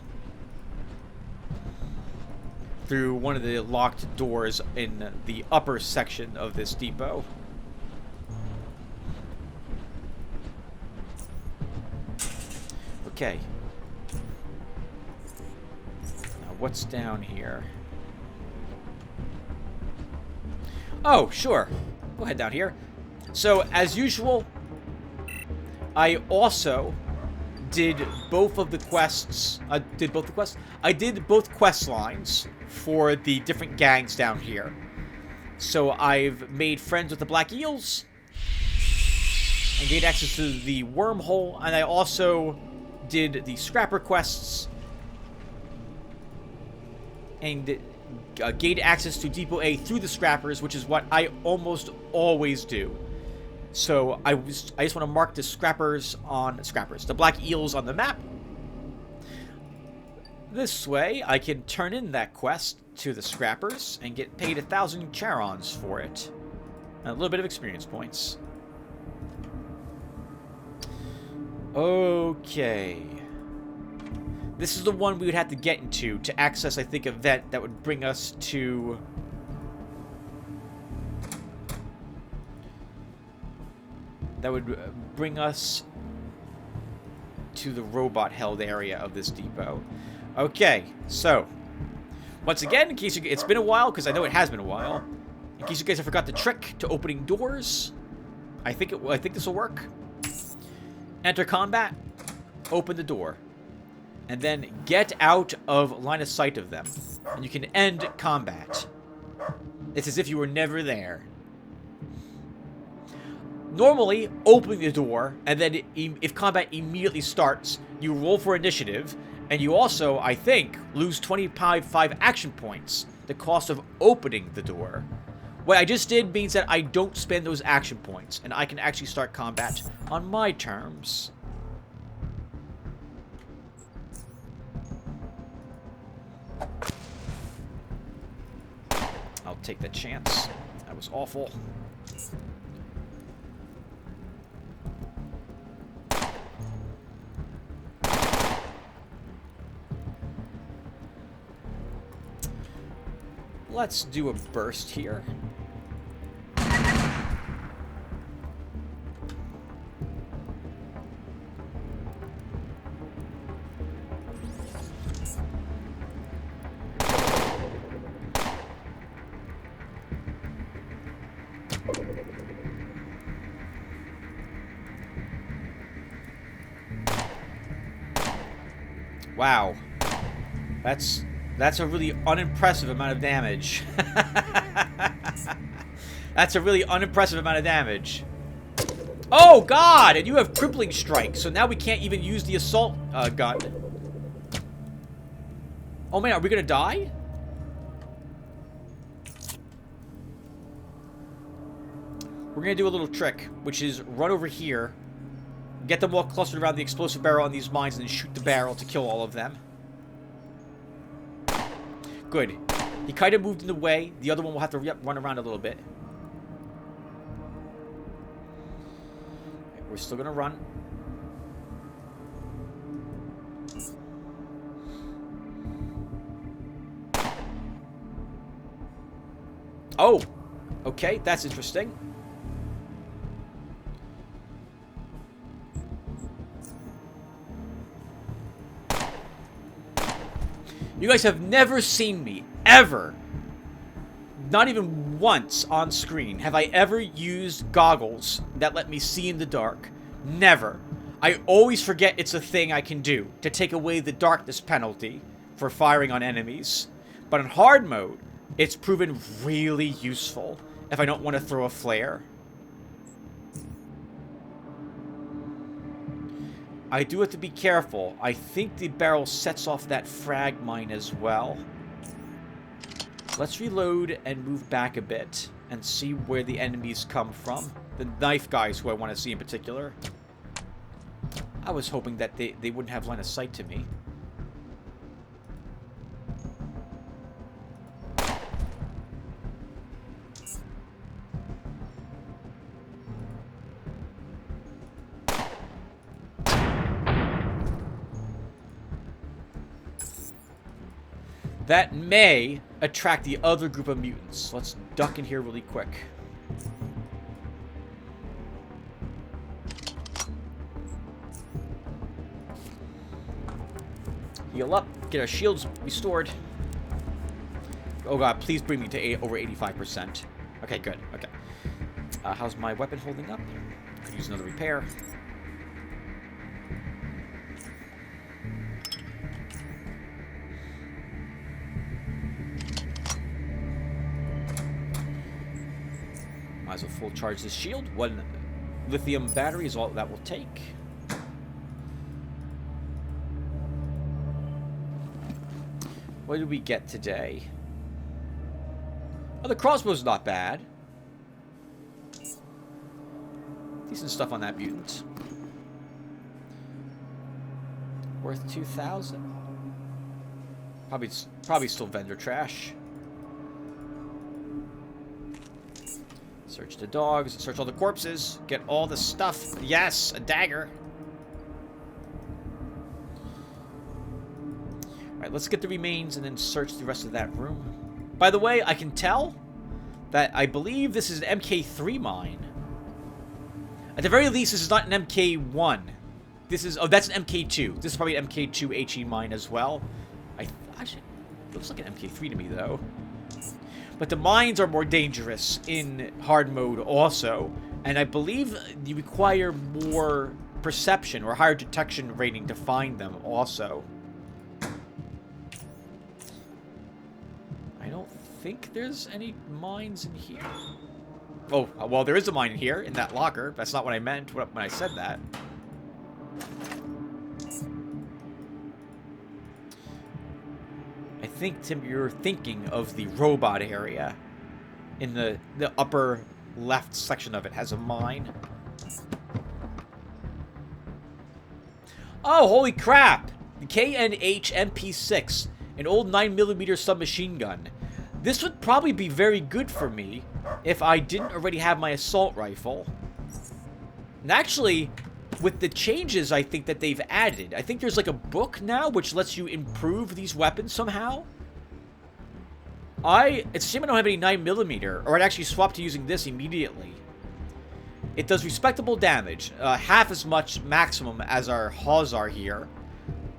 Through one of the locked doors in the upper section of this depot. Okay. Now, what's down here? Oh, sure. Go ahead down here. So, as usual, I also did both of the quests. I did both quest lines for the different gangs down here. So I've made friends with the Black Eels and gained access to the wormhole, and I also did the Scrapper quests and gained access to Depot A through the Scrappers, which is what I almost always do. So I just want to mark the the Black Eels on the map. This way, I can turn in that quest to the Scrappers and get paid 1,000 Charons for it. And a little bit of experience points. Okay. This is the one we would have to get into to access, I think, an event that would bring us to... That would bring us to the robot-held area of this depot. Okay, so... Once again, in case it's been a while, because I know it has been a while. In case you guys have forgot the trick to opening doors, I think this will work. Enter combat, open the door, and then get out of line of sight of them, and you can end combat. It's as if you were never there. Normally, opening the door, and then if combat immediately starts, you roll for initiative. And you also, I think, lose 25 action points, the cost of opening the door. What I just did means that I don't spend those action points, and I can actually start combat on my terms. I'll take the chance. That was awful. Let's do a burst here. Wow. That's a really unimpressive amount of damage. That's a really unimpressive amount of damage. Oh, God! And you have crippling strike, so now we can't even use the assault gun. Oh, man, are we gonna die? We're gonna do a little trick, which is run over here, get them all clustered around the explosive barrel on these mines, and then shoot the barrel to kill all of them. Good. He kind of moved in the way. The other one will have to run around a little bit. We're still going to run. Oh! Okay, that's interesting. You guys have never seen me, ever, not even once on screen, have I ever used goggles that let me see in the dark. Never. I always forget it's a thing I can do to take away the darkness penalty for firing on enemies. But in hard mode, it's proven really useful if I don't want to throw a flare. I do have to be careful. I think the barrel sets off that frag mine as well. Let's reload and move back a bit and see where the enemies come from. The knife guys who I want to see in particular. I was hoping that they wouldn't have line of sight to me. That may attract the other group of mutants. Let's duck in here really quick. Heal up. Get our shields restored. Oh god, please bring me to over 85%. Okay, good. Okay. How's my weapon holding up? Could use another repair. Might as well full charge this shield. 1 lithium battery is all that will take. What did we get today? Oh, the crossbow's not bad. Decent stuff on that mutant. Worth 2,000. Probably still vendor trash. Search the dogs. Search all the corpses. Get all the stuff. Yes, a dagger. Alright, let's get the remains and then search the rest of that room. By the way, I can tell that I believe this is an MK3 mine. At the very least, this is not an MK1. This is... Oh, that's an MK2. This is probably an MK2 HE mine as well. Actually, it looks like an MK3 to me, though. But the mines are more dangerous in hard mode also. And I believe you require more perception or higher detection rating to find them also. I don't think there's any mines in here. Oh, well, there is a mine in here, in that locker. That's not what I meant when I said that. I think, Tim, you're thinking of the robot area. In the upper left section of it has a mine. Oh, holy crap! The KNH MP6, an old 9mm submachine gun. This would probably be very good for me if I didn't already have my assault rifle. And actually, with the changes I think that they've added, I think there's like a book now which lets you improve these weapons somehow. It's a shame I don't have any 9mm, or I'd actually swap to using this immediately. It does respectable damage, half as much maximum as our Hawzar here.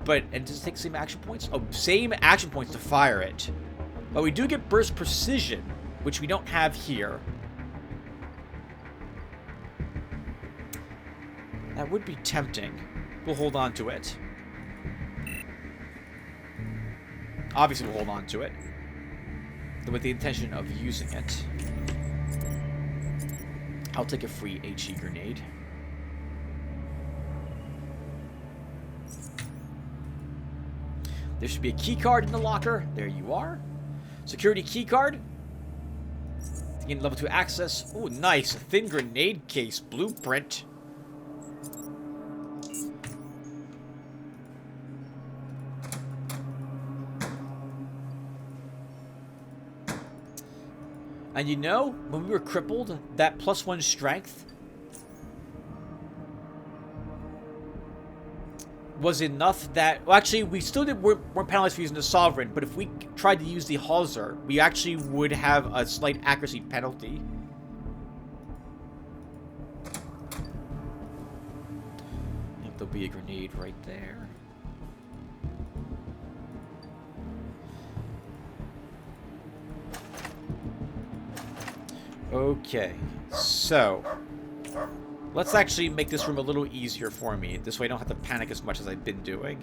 And does it take the same action points? Oh, same action points to fire it. But we do get burst precision, which we don't have here. That would be tempting. We'll hold on to it. Obviously, we'll hold on to it. With the intention of using it. I'll take a free HE grenade. There should be a key card in the locker. There you are. Security key card. To gain level 2 access. Oh, nice. A thin grenade case blueprint. And you know, when we were crippled, that +1 strength was enough that... Well, actually, we still weren't penalized for using the Sovereign, but if we tried to use the Hawzar, we actually would have a slight accuracy penalty. I think there'll be a grenade right there. Okay, so let's actually make this room a little easier for me. This way I don't have to panic as much as I've been doing.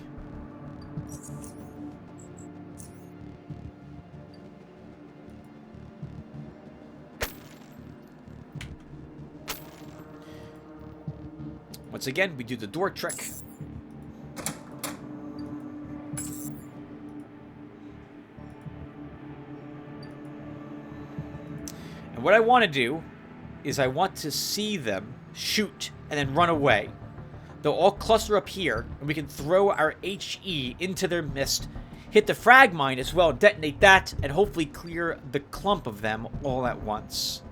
Once again, we do the door trick. What I want to do is I want to see them shoot and then run away. They'll all cluster up here, and we can throw our HE into their mist, hit the frag mine as well, detonate that, and hopefully clear the clump of them all at once.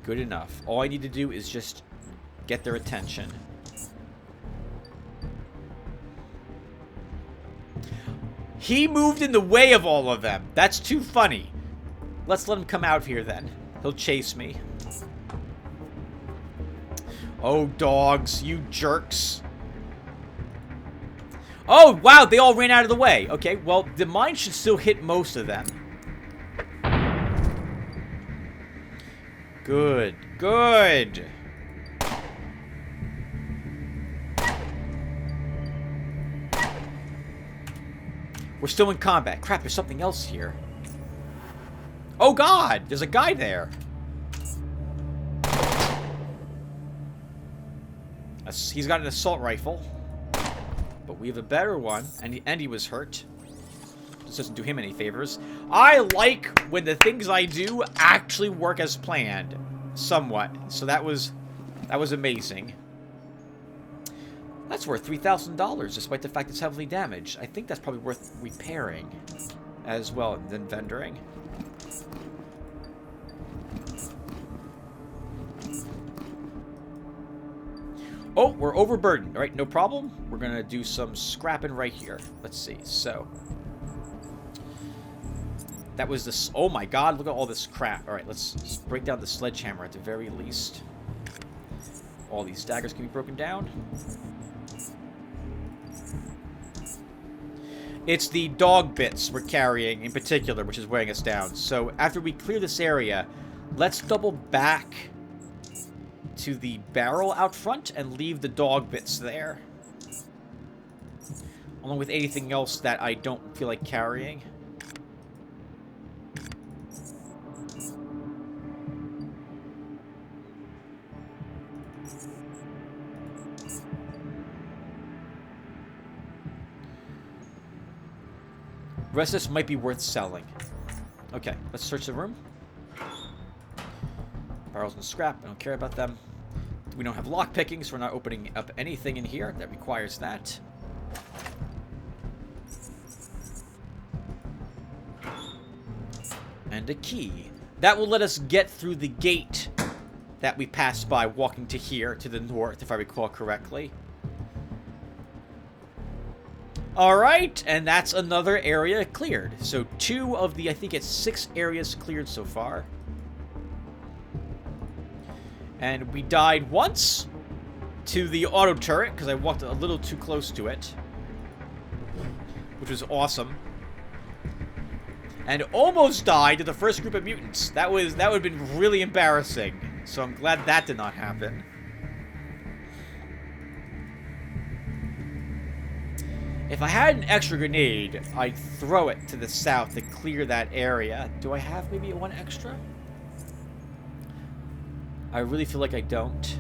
Good enough. All I need to do is just get their attention. He moved in the way of all of them. That's too funny. Let's let him come out here then. He'll chase me. Oh, dogs, you jerks. Oh, wow, they all ran out of the way. Okay, well, the mine should still hit most of them. Good, good. We're still in combat. Crap, there's something else here. Oh, God, there's a guy there. He's got an assault rifle. But we have a better one, and he was hurt. This doesn't do him any favors. I like when the things I do actually work as planned. Somewhat. So that was amazing. That's worth $3,000, despite the fact it's heavily damaged. I think that's probably worth repairing as well, and then vendoring. Oh, we're overburdened. All right, no problem. We're going to do some scrapping right here. Let's see. So, that was this. Oh my God, look at all this crap. All right, let's break down the sledgehammer at the very least. All these daggers can be broken down. It's the dog bits we're carrying in particular, which is weighing us down. So, after we clear this area, let's double back to the barrel out front and leave the dog bits there. Along with anything else that I don't feel like carrying. The rest of this might be worth selling. Okay, let's search the room. Barrels and scrap, I don't care about them. We don't have lock picking, so we're not opening up anything in here that requires that. And a key. That will let us get through the gate that we passed by walking to here, to the north, if I recall correctly. Alright, and that's another area cleared. So 2 of the, I think it's 6 areas cleared so far. And we died once to the auto turret because I walked a little too close to it, which was awesome. And almost died to the first group of mutants. That would have been really embarrassing. So I'm glad that did not happen. If I had an extra grenade, I'd throw it to the south to clear that area. Do I have maybe 1 extra? I really feel like I don't.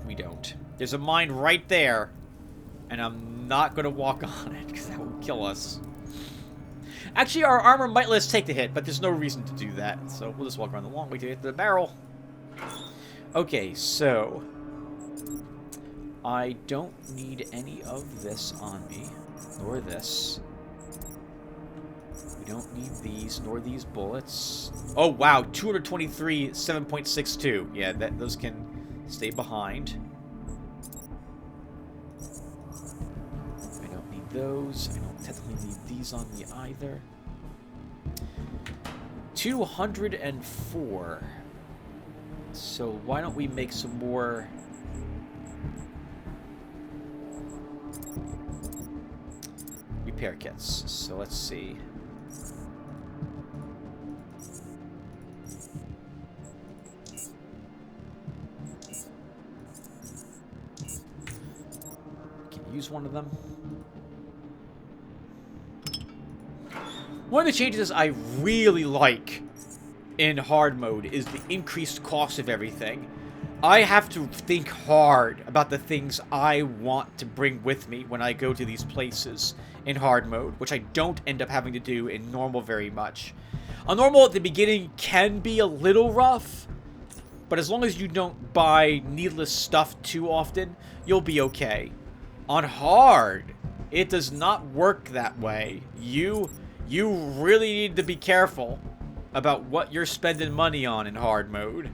We don't. There's a mine right there, and I'm not going to walk on it because that would kill us. Actually, our armor might let us take the hit, but there's no reason to do that. So we'll just walk around the long way to get to the barrel. Okay, so I don't need any of this on me, nor this. We don't need these, nor these bullets. Oh, wow. 223, 7.62. Yeah, those can stay behind. I don't need those. I don't technically need these on me either. 204. So why don't we make some more repair kits? So let's see. Use one of them. One of the changes I really like in hard mode is the increased cost of everything. I have to think hard about the things I want to bring with me when I go to these places in hard mode, which I don't end up having to do in normal very much. On normal at the beginning can be a little rough, but as long as you don't buy needless stuff too often, you'll be okay. On hard, it does not work that way. You really need to be careful about what you're spending money on in hard mode.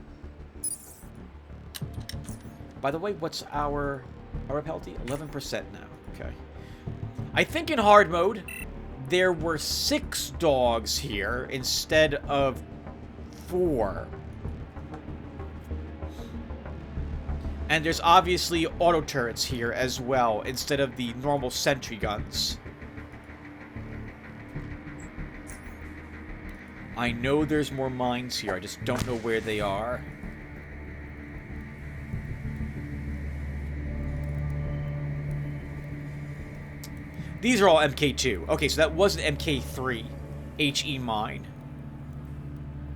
By the way, what's our penalty? 11% now. Okay. I think in hard mode, there were 6 dogs here instead of 4. And there's obviously auto turrets here as well, instead of the normal sentry guns. I know there's more mines here, I just don't know where they are. These are all MK2. Okay, so that was an MK3 HE mine.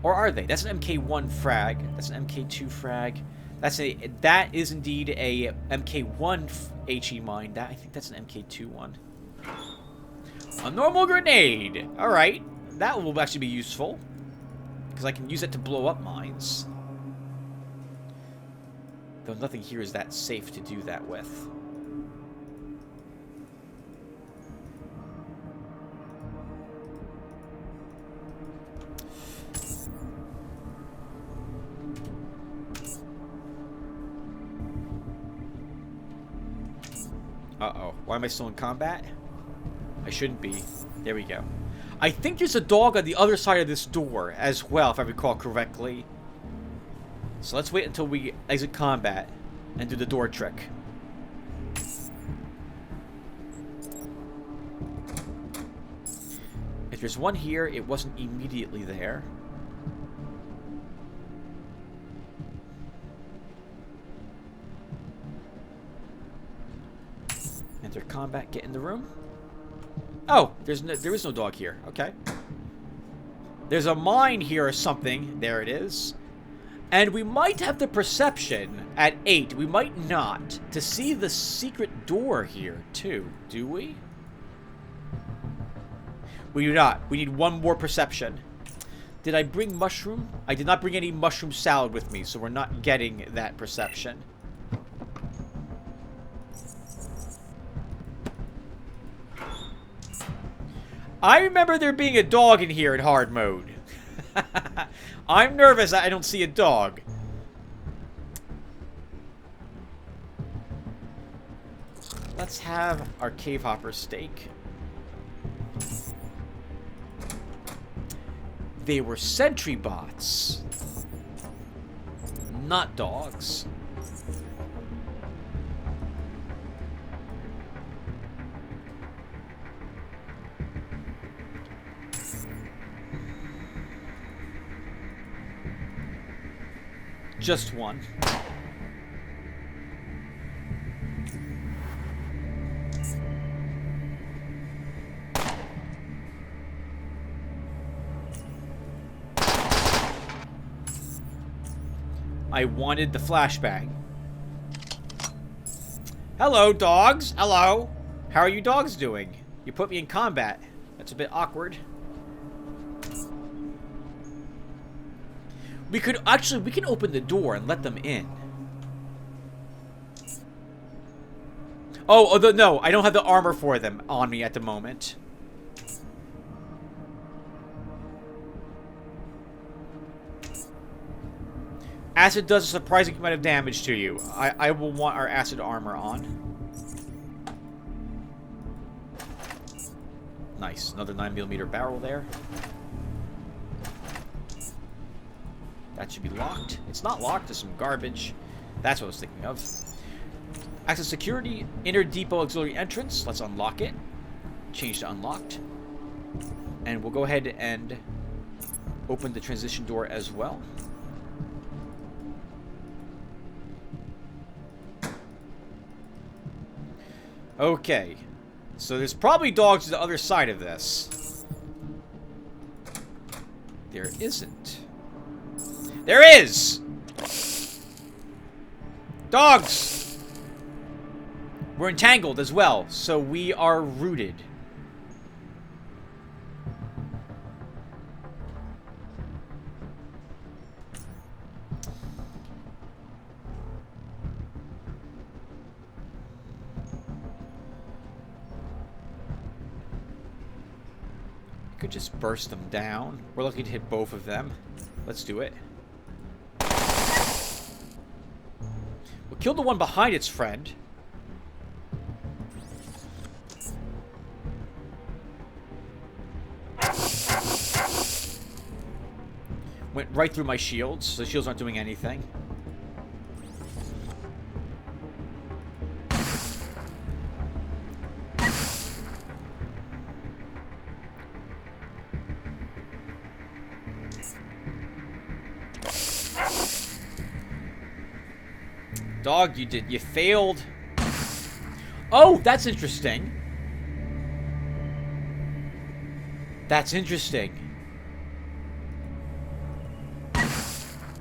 Or are they? That's an MK1 frag. That's an MK2 frag. That is indeed a MK1 HE mine. I think that's an MK2 one. A normal grenade. All right, that will actually be useful because I can use it to blow up mines. Though nothing here is that safe to do that with. Uh-oh. Why am I still in combat? I shouldn't be. There we go. I think there's a dog on the other side of this door as well, if I recall correctly. So let's wait until we exit combat and do the door trick. If there's one here, it wasn't immediately there. Enter combat, get in the room. Oh, there is no dog here. Okay. There's a mine here or something. There it is. And we might have the perception at 8. We might not. To see the secret door here, too. Do we? We do not. We need one more perception. Did I bring mushroom? I did not bring any mushroom salad with me, so we're not getting that perception. I remember there being a dog in here in hard mode. I'm nervous I don't see a dog. Let's have our cave hopper steak. They were sentry bots, not dogs. Just one. I wanted the flashbang. Hello, dogs. Hello. How are you dogs doing? You put me in combat. That's a bit awkward. We can open the door and let them in. Oh, no, I don't have the armor for them on me at the moment. Acid does a surprising amount of damage to you. I will want our acid armor on. Nice, another 9mm barrel there. That should be locked. It's not locked. There's some garbage. That's what I was thinking of. Access security. Inner depot auxiliary entrance. Let's unlock it. Change to unlocked. And we'll go ahead and open the transition door as well. Okay. So there's probably dogs to the other side of this. There isn't. There is! Dogs! We're entangled as well, so we are rooted. Could just burst them down. We're lucky to hit both of them. Let's do it. We'll kill the one behind its friend. Went right through my shields, so the shields aren't doing anything. Dog, you failed. Oh, that's interesting. That's interesting.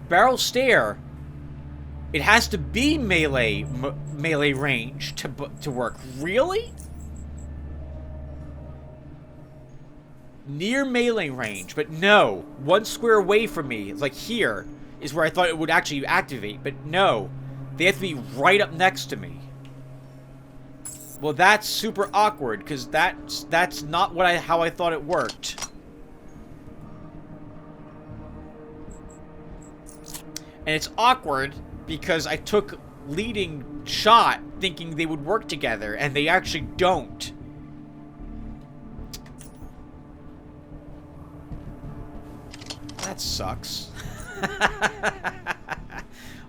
Barrel stare. It has to be melee range to work. Really? Near melee range, but no. 1 square away from me, like here, is where I thought it would actually activate, but no. They have to be right up next to me. Well, that's super awkward, because that's not how I thought it worked. And it's awkward because I took leading shot thinking they would work together, and they actually don't. That sucks.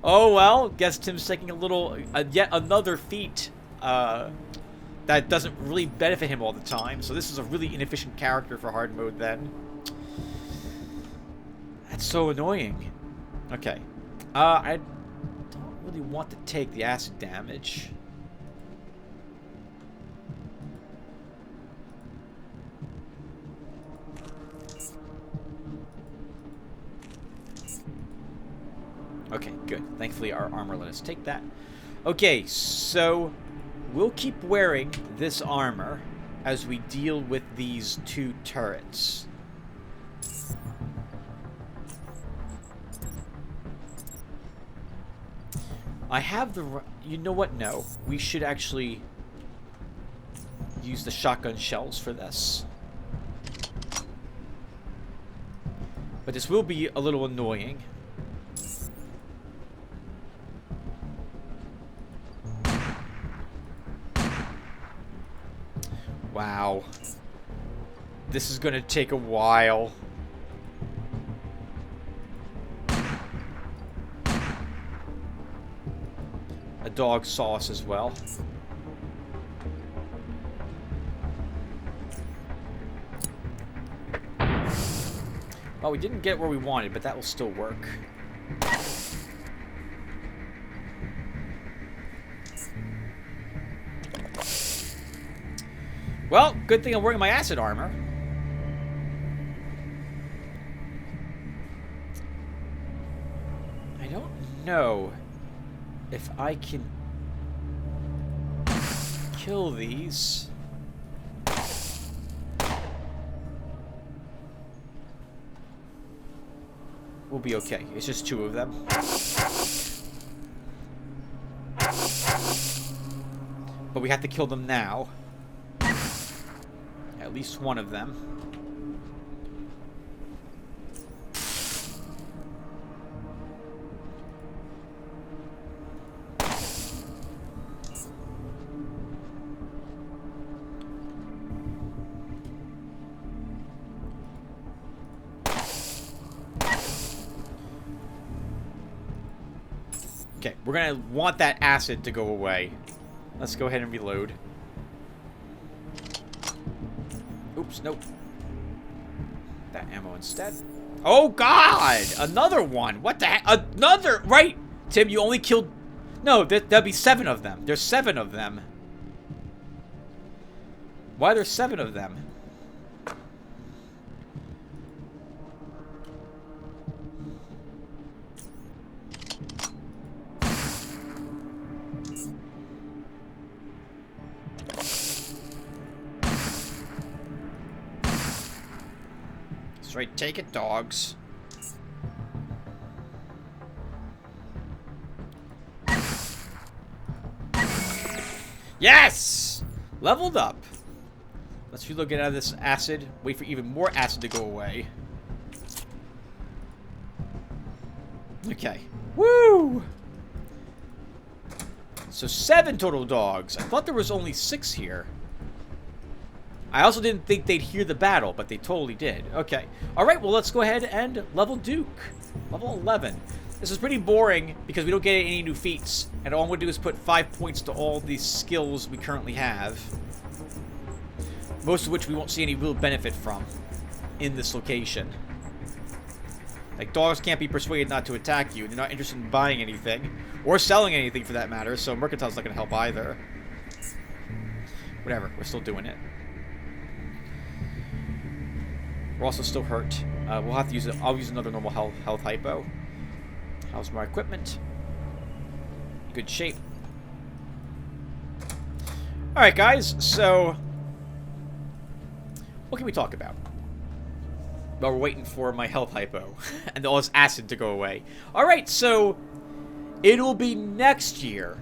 Oh well, guess Tim's taking yet another feat that doesn't really benefit him all the time. So this is a really inefficient character for hard mode then. That's so annoying. Okay. I don't really want to take the acid damage. Okay, good. Thankfully, our armor let us take that. Okay, so we'll keep wearing this armor as we deal with these 2 turrets. I have the... You know what? No. We should actually use the shotgun shells for this. But this will be a little annoying. Wow. This is gonna take a while. A dog saw us as well. Well, we didn't get where we wanted, but that will still work. Well, good thing I'm wearing my acid armor. I don't know if I can kill these. We'll be okay. It's just 2 of them. But we have to kill them now. At least 1 of them. Okay, we're gonna want that acid to go away. Let's go ahead and reload. Oops, nope. That ammo instead. Oh god! Another one! What the heck? Another! Right! Tim, you only killed... No, there'll be 7 of them. There's 7 of them. Why are there 7 of them? That's right, take it, dogs. Yes! Leveled up. Let's reload, get out of this acid. Wait for even more acid to go away. Okay. Woo! So 7 total dogs. I thought there was only 6 here. I also didn't think they'd hear the battle, but they totally did. Okay. Alright, well, let's go ahead and level Duke. Level 11. This is pretty boring because we don't get any new feats. And all I'm going to do is put 5 points to all the skills we currently have. Most of which we won't see any real benefit from in this location. Like, dogs can't be persuaded not to attack you. They're not interested in buying anything. Or selling anything, for that matter. So Mercantile's not going to help either. Whatever. We're still doing it. We're also still hurt. We'll have to use it. I'll use another normal health hypo. How's my equipment? Good shape. Alright, guys. So, what can we talk about? While we're waiting for my health hypo and all this acid to go away. Alright, so it'll be next year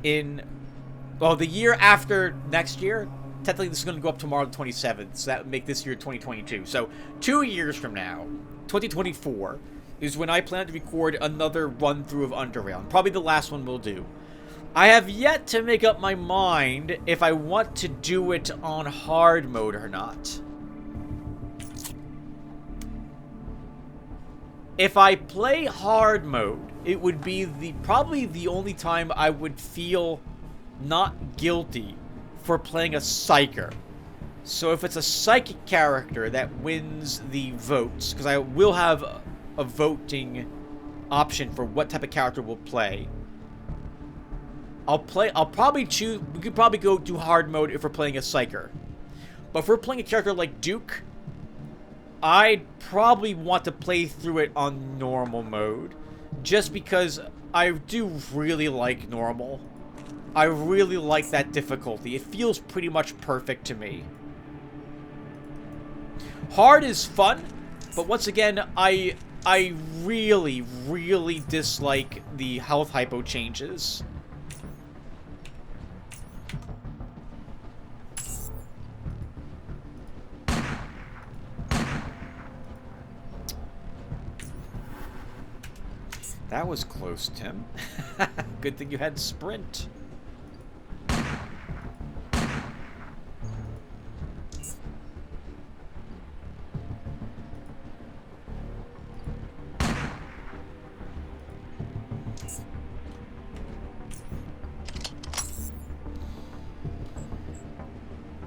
well, the year after next year. Technically, this is going to go up tomorrow, the 27th, so that would make this year 2022. So, 2 years from now, 2024, is when I plan to record another run-through of Underrail. Probably the last one we'll do. I have yet to make up my mind if I want to do it on hard mode or not. If I play hard mode, it would be probably the only time I would feel not guilty for playing a Psyker. So if it's a psychic character that wins the votes, because I will have a voting option for what type of character we'll play. I'll probably choose, we could probably go do hard mode if we're playing a Psyker. But if we're playing a character like Duke, I'd probably want to play through it on normal mode. Just because I do really like normal. I really like that difficulty. It feels pretty much perfect to me. Hard is fun, but once again, I really, really dislike the health hypo changes. That was close, Tim. Good thing you had sprint.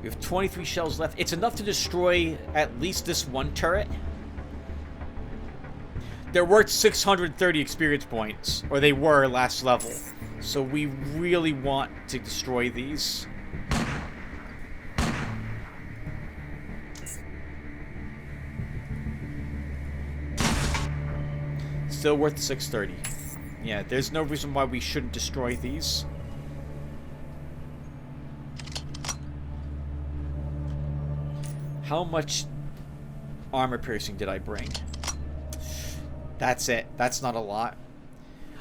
We have 23 shells left. It's enough to destroy at least this one turret. They're worth 630 experience points, or they were last level. So we really want to destroy these. Still worth 630. Yeah, there's no reason why we shouldn't destroy these. How much armor piercing did I bring? That's it. That's not a lot.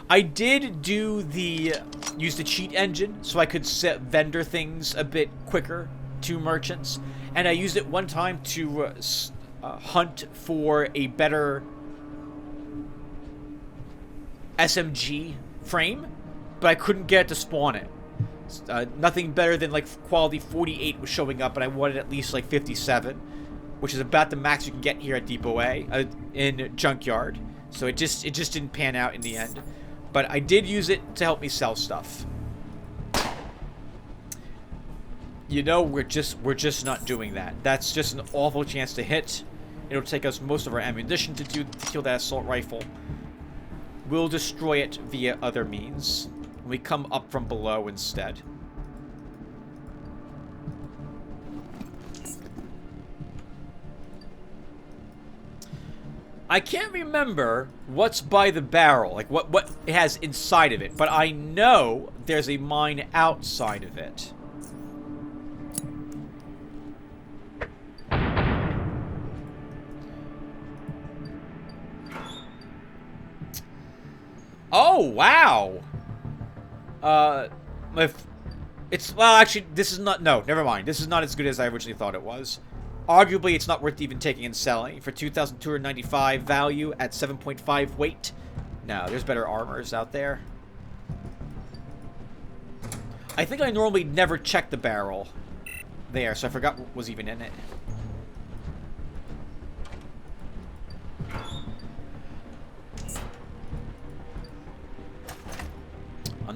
I did use the cheat engine so I could set vendor things a bit quicker to merchants. And I used it one time to hunt for a better SMG frame, but I couldn't get it to spawn it. Nothing better than like quality 48 was showing up, and I wanted at least like 57, which is about the max you can get here at Depot A in Junkyard. So it just didn't pan out in the end, but I did use it to help me sell stuff. You know, we're just not doing that. That's just an awful chance to hit. It'll take us most of our ammunition to kill that assault rifle. We'll destroy it via other means. We come up from below instead. I can't remember what's by the barrel, like what it has inside of it, but I know there's a mine outside of it. Oh, wow! Well, actually, this is not, no, never mind. This is not as good as I originally thought it was. Arguably, it's not worth even taking and selling. For 2,295 value at 7.5 weight. No, there's better armors out there. I think I normally never check the barrel there, so I forgot what was even in it.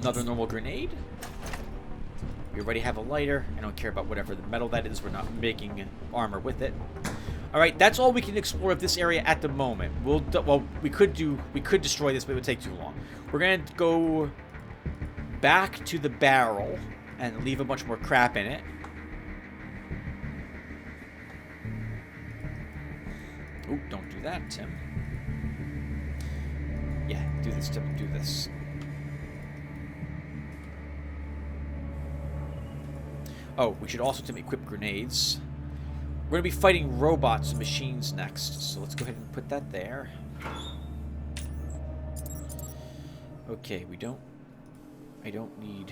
Another normal grenade. We already have a lighter. I don't care about whatever the metal that is. We're not making armor with it. All right, that's all we can explore of this area at the moment. Well, we could destroy this, but it would take too long. We're gonna go back to the barrel and leave a bunch more crap in it. Ooh, don't do that, Tim. Yeah, do this, Tim. Do this. Oh, we should also, Tim, equip grenades. We're going to be fighting robots and machines next, so let's go ahead and put that there. Okay, I don't need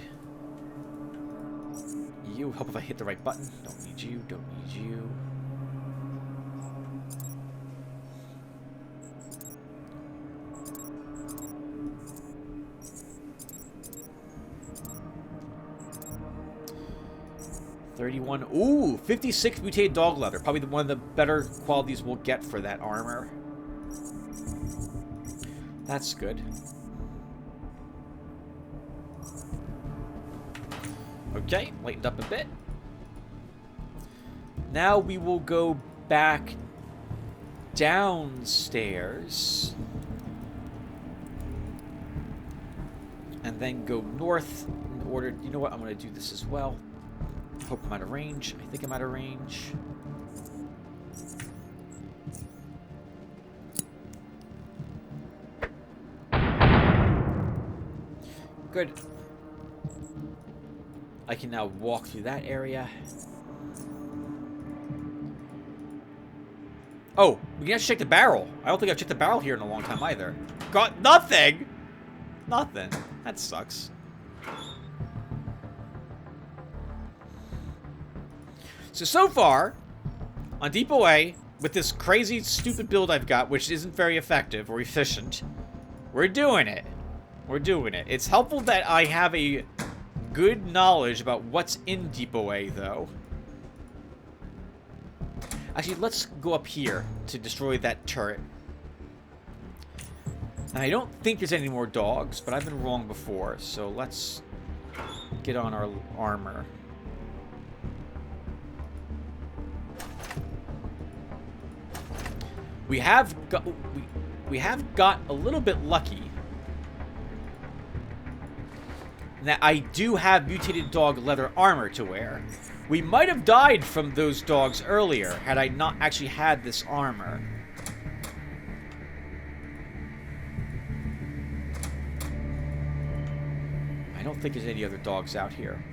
you. Help if I hit the right button. Don't need you, don't need you. $31. Ooh, 56 mutated dog leather. Probably one of the better qualities we'll get for that armor. That's good. Okay, lightened up a bit. Now we will go back downstairs. And then go north in order... You know what? I'm going to do this as well. Hope I'm out of range. I think I'm out of range. Good. I can now walk through that area. Oh, we can actually check the barrel. I don't think I've checked the barrel here in a long time either. Got nothing! Nothing. That sucks. So far, on Deep Away, with this crazy, stupid build I've got, which isn't very effective or efficient, we're doing it. We're doing it. It's helpful that I have a good knowledge about what's in Deep Away, though. Actually, let's go up here to destroy that turret. And I don't think there's any more dogs, but I've been wrong before, so let's get on our armor. We have got a little bit lucky that I do have mutated dog leather armor to wear. We might have died from those dogs earlier had I not actually had this armor. I don't think there's any other dogs out here.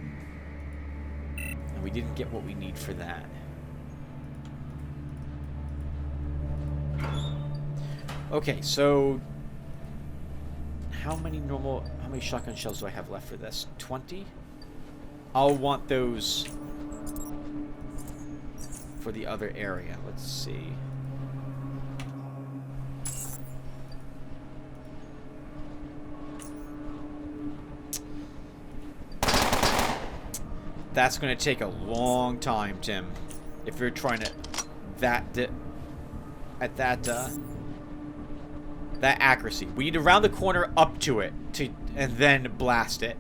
And we didn't get what we need for that. Okay, so how many shotgun shells do I have left for this? 20? I'll want those for the other area. Let's see. That's going to take a long time, Tim. If you're trying to that accuracy. We need to round the corner up to it and then blast it.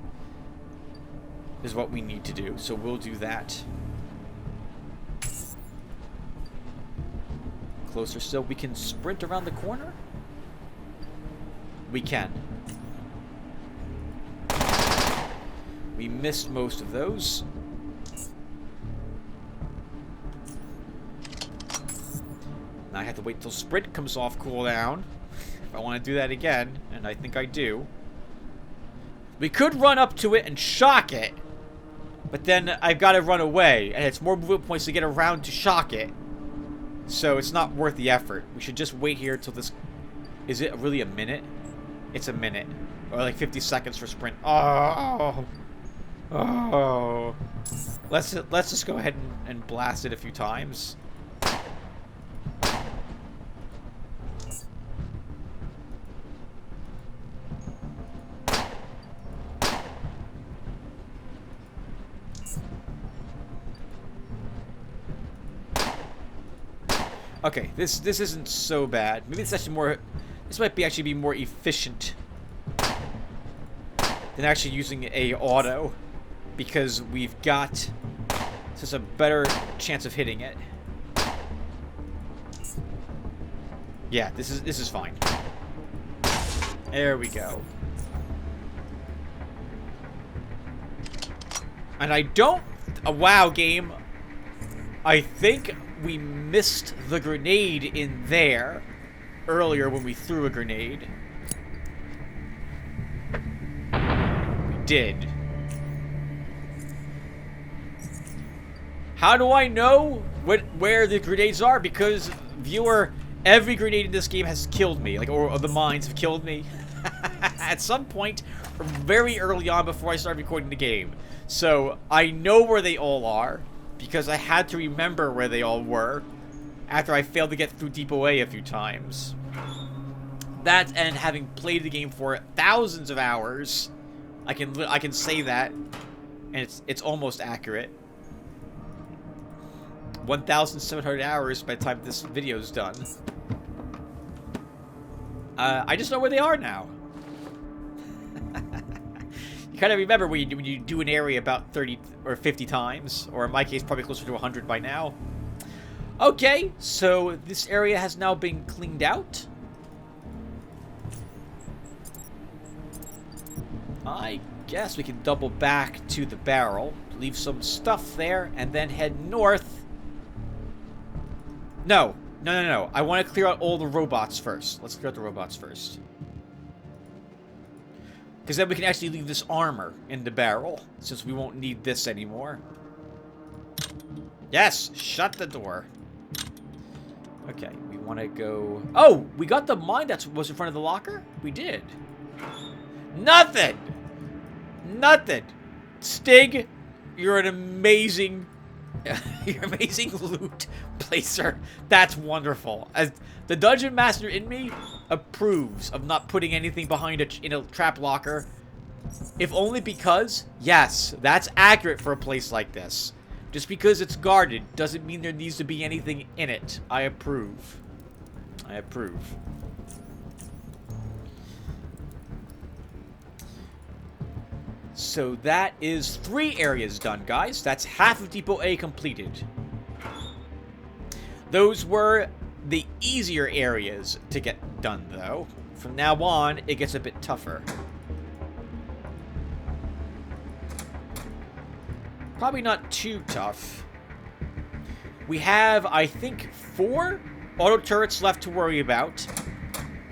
Is what we need to do. So we'll do that. Closer so we can sprint around the corner? We can. We missed most of those. Now I have to wait till sprint comes off cooldown. If I want to do that again, and I think I do. We could run up to it and shock it. But then I've got to run away, and it's more movement points to get around to shock it. So it's not worth the effort. We should just wait here till this... Is it really a minute? It's a minute. Or like 50 seconds for sprint. Oh! Oh! Let's just go ahead and blast it a few times. Okay, this isn't so bad. Maybe it's actually more... This might be actually be more efficient than actually using a auto, because we've got just a better chance of hitting it. Yeah, this is fine. There we go. And I don't... wow, game. I think we missed the grenade in there earlier when we threw a grenade. We did. How do I know where the grenades are? Because, viewer, every grenade in this game has killed me. Like, or the mines have killed me. At some point, very early on before I started recording the game. So, I know where they all are, because I had to remember where they all were after I failed to get through Deep Away a few times. That, and having played the game for thousands of hours, I can say that, and it's almost accurate. 1,700 hours by the time this video is done. I just know where they are now. You kind of remember when you do an area about 30 or 50 times, or in my case, probably closer to 100 by now. Okay, so this area has now been cleaned out. I guess we can double back to the barrel, leave some stuff there, and then head north. No. I want to clear out all the robots first. Let's clear out the robots first. Because then we can actually leave this armor in the barrel, since we won't need this anymore. Yes! Shut the door. Okay, we want to go... oh! We got the mine that was in front of the locker? We did. Nothing! Nothing! Stig, you're an amazing... you're amazing loot placer. That's wonderful. As the dungeon master in me approves of not putting anything behind in a trap locker, if only because, yes, that's accurate for a place like this. Just because it's guarded doesn't mean there needs to be anything in it. I approve. I approve. So that is 3 areas done, guys. That's half of Depot A completed. Those were the easier areas to get done, though. From now on, it gets a bit tougher. Probably not too tough. We have, I think, 4 auto turrets left to worry about.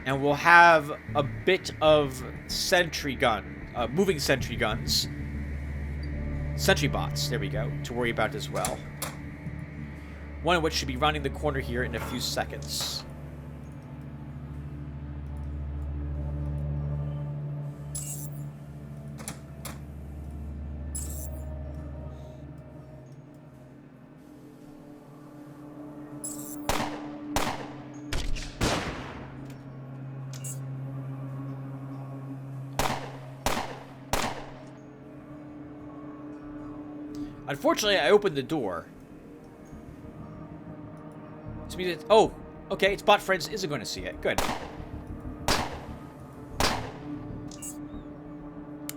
And we'll have a bit of sentry gun, moving sentry guns. Sentry bots, there we go, to worry about as well. One of which should be rounding the corner here in a few seconds. Unfortunately, I opened the door. Which means it's... oh, okay, its bot friends isn't going to see it. Good.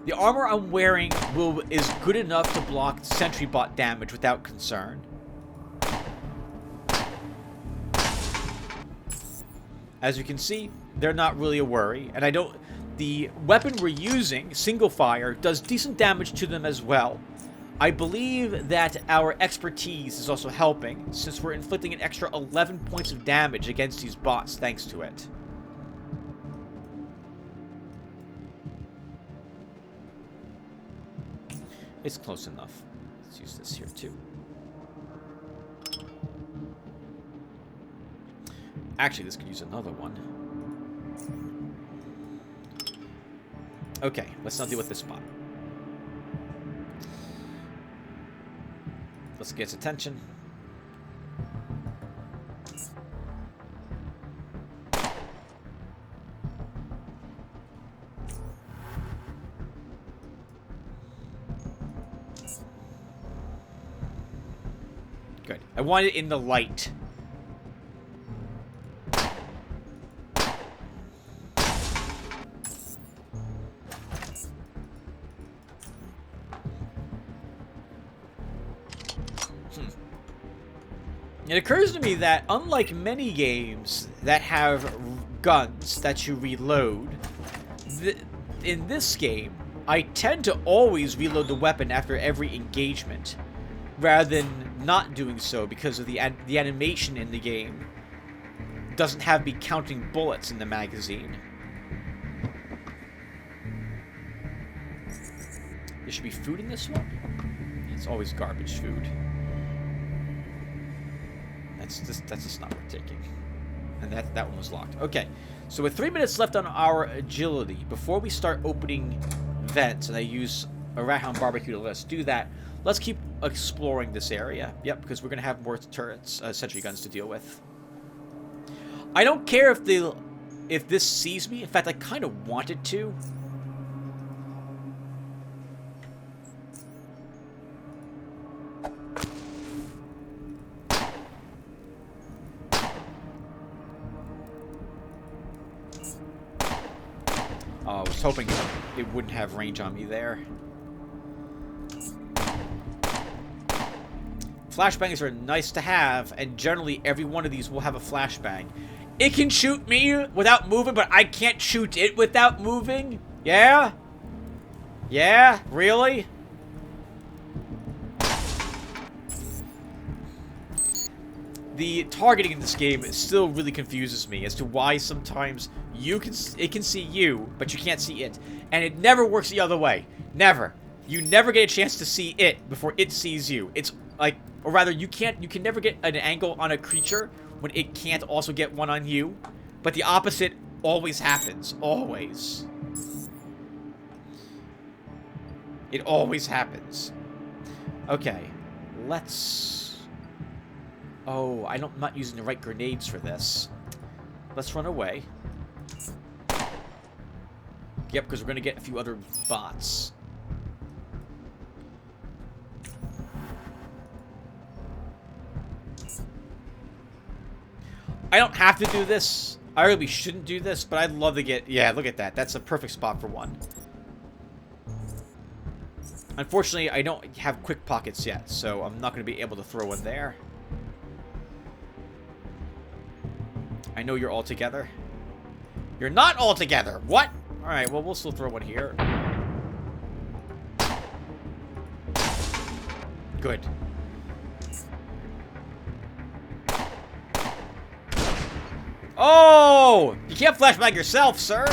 The armor I'm wearing is good enough to block sentry bot damage without concern. As you can see, they're not really a worry, and I don't... the weapon we're using, single fire, does decent damage to them as well. I believe that our expertise is also helping, since we're inflicting an extra 11 points of damage against these bots thanks to it. It's close enough. Let's use this here too. Actually, this could use another one. Okay, let's not deal with this bot. Let's get its attention. Good. I want it in the light. It occurs to me that unlike many games that have guns that you reload, in this game, I tend to always reload the weapon after every engagement, rather than not doing so because of the animation in the game doesn't have me counting bullets in the magazine. There should be food in this one? It's always garbage food. That's just not worth taking. And that one was locked. Okay, so with 3 minutes left on our agility, before we start opening vents, and I use a rat hound barbecue to let us do that, let's keep exploring this area. Yep, because we're going to have more turrets, sentry guns to deal with. I don't care if this sees me. In fact, I kind of want it to. I was hoping it wouldn't have range on me there. Flashbangs are nice to have, and generally every one of these will have a flashbang. It can shoot me without moving, but I can't shoot it without moving? Yeah? Yeah? Really? The targeting in this game still really confuses me as to why sometimes it can see you, but you can't see it. And it never works the other way. Never. You never get a chance to see it before it sees you. It's like, or rather, you can never get an angle on a creature when it can't also get one on you. But the opposite always happens. Always. It always happens. Okay. Let's... Oh, I'm not using the right grenades for this. Let's run away. Yep, because we're going to get a few other bots. I don't have to do this. I really shouldn't do this, but I'd love to get... Yeah, look at that. That's a perfect spot for one. Unfortunately, I don't have quick pockets yet, so I'm not going to be able to throw one there. I know you're all together. You're not all together. What? Alright, well, we'll still throw one here. Good. Oh! You can't flashbang yourself, sir.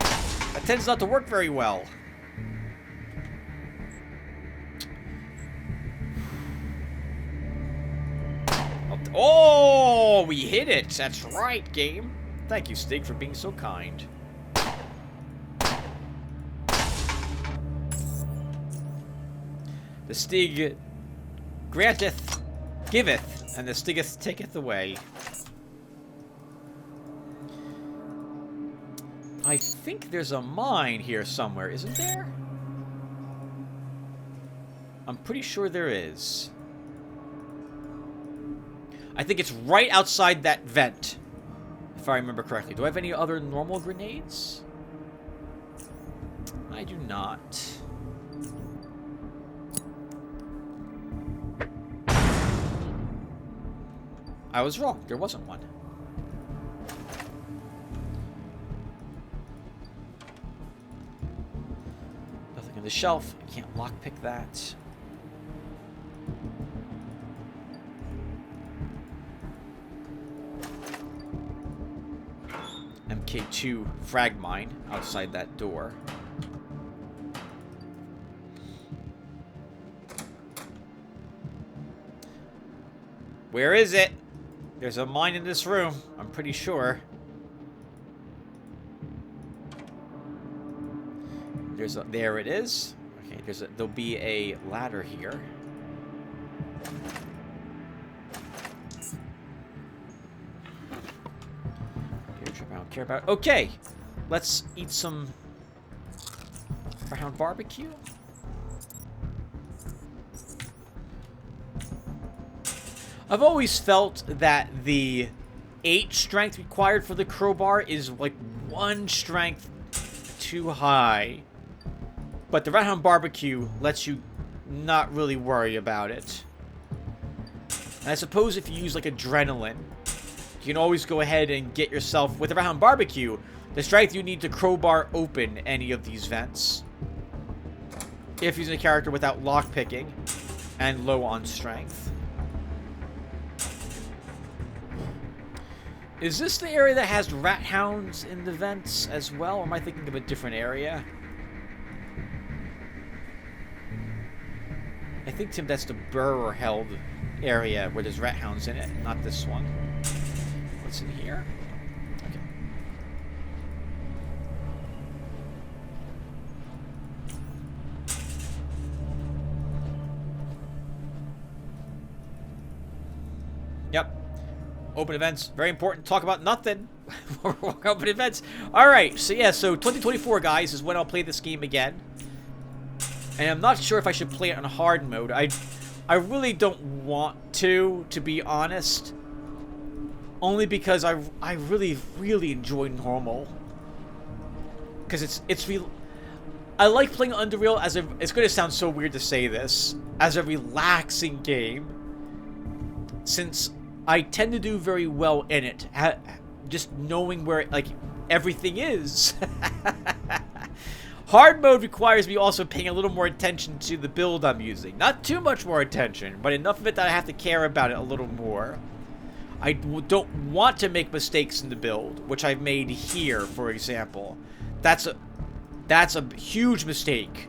That tends not to work very well. Oh, we hit it. That's right, game. Thank you, Stig, for being so kind. The Stig granteth, giveth, and the Stigeth taketh away. I think there's a mine here somewhere, isn't there? I'm pretty sure there is. I think it's right outside that vent, if I remember correctly. Do I have any other normal grenades? I do not. I was wrong. There wasn't one. Nothing on the shelf. I can't lockpick that. MK2 frag mine outside that door. Where is it? There's a mine in this room, I'm pretty sure. There it is. Okay, there'll be a ladder here. I don't care about. Okay, let's eat some round barbecue. I've always felt that the 8 strength required for the crowbar is like 1 strength too high. But the Rat Hound Barbecue lets you not really worry about it. And I suppose if you use like adrenaline, you can always go ahead and get yourself, with a round barbecue, the strength you need to crowbar open any of these vents. If using a character without lockpicking and low on strength. Is this the area that has rat hounds in the vents as well? Or am I thinking of a different area? I think, Tim, that's the burr-held area where there's rat hounds in it, not this one. What's in here? Okay. Yep. Open events, very important. Talk about nothing. Open events. Alright, so yeah, so 2024, guys, is when I'll play this game again. And I'm not sure if I should play it on hard mode. I really don't want to be honest. Only because I really, really enjoy normal. Because it's real. I like playing Underrail as a... It's going to sound so weird to say this. As a relaxing game. Since I tend to do very well in it. Just knowing where, like, everything is. Hard mode requires me also paying a little more attention to the build I'm using. Not too much more attention, but enough of it that I have to care about it a little more. I don't want to make mistakes in the build, which I've made here, for example. That's a huge mistake.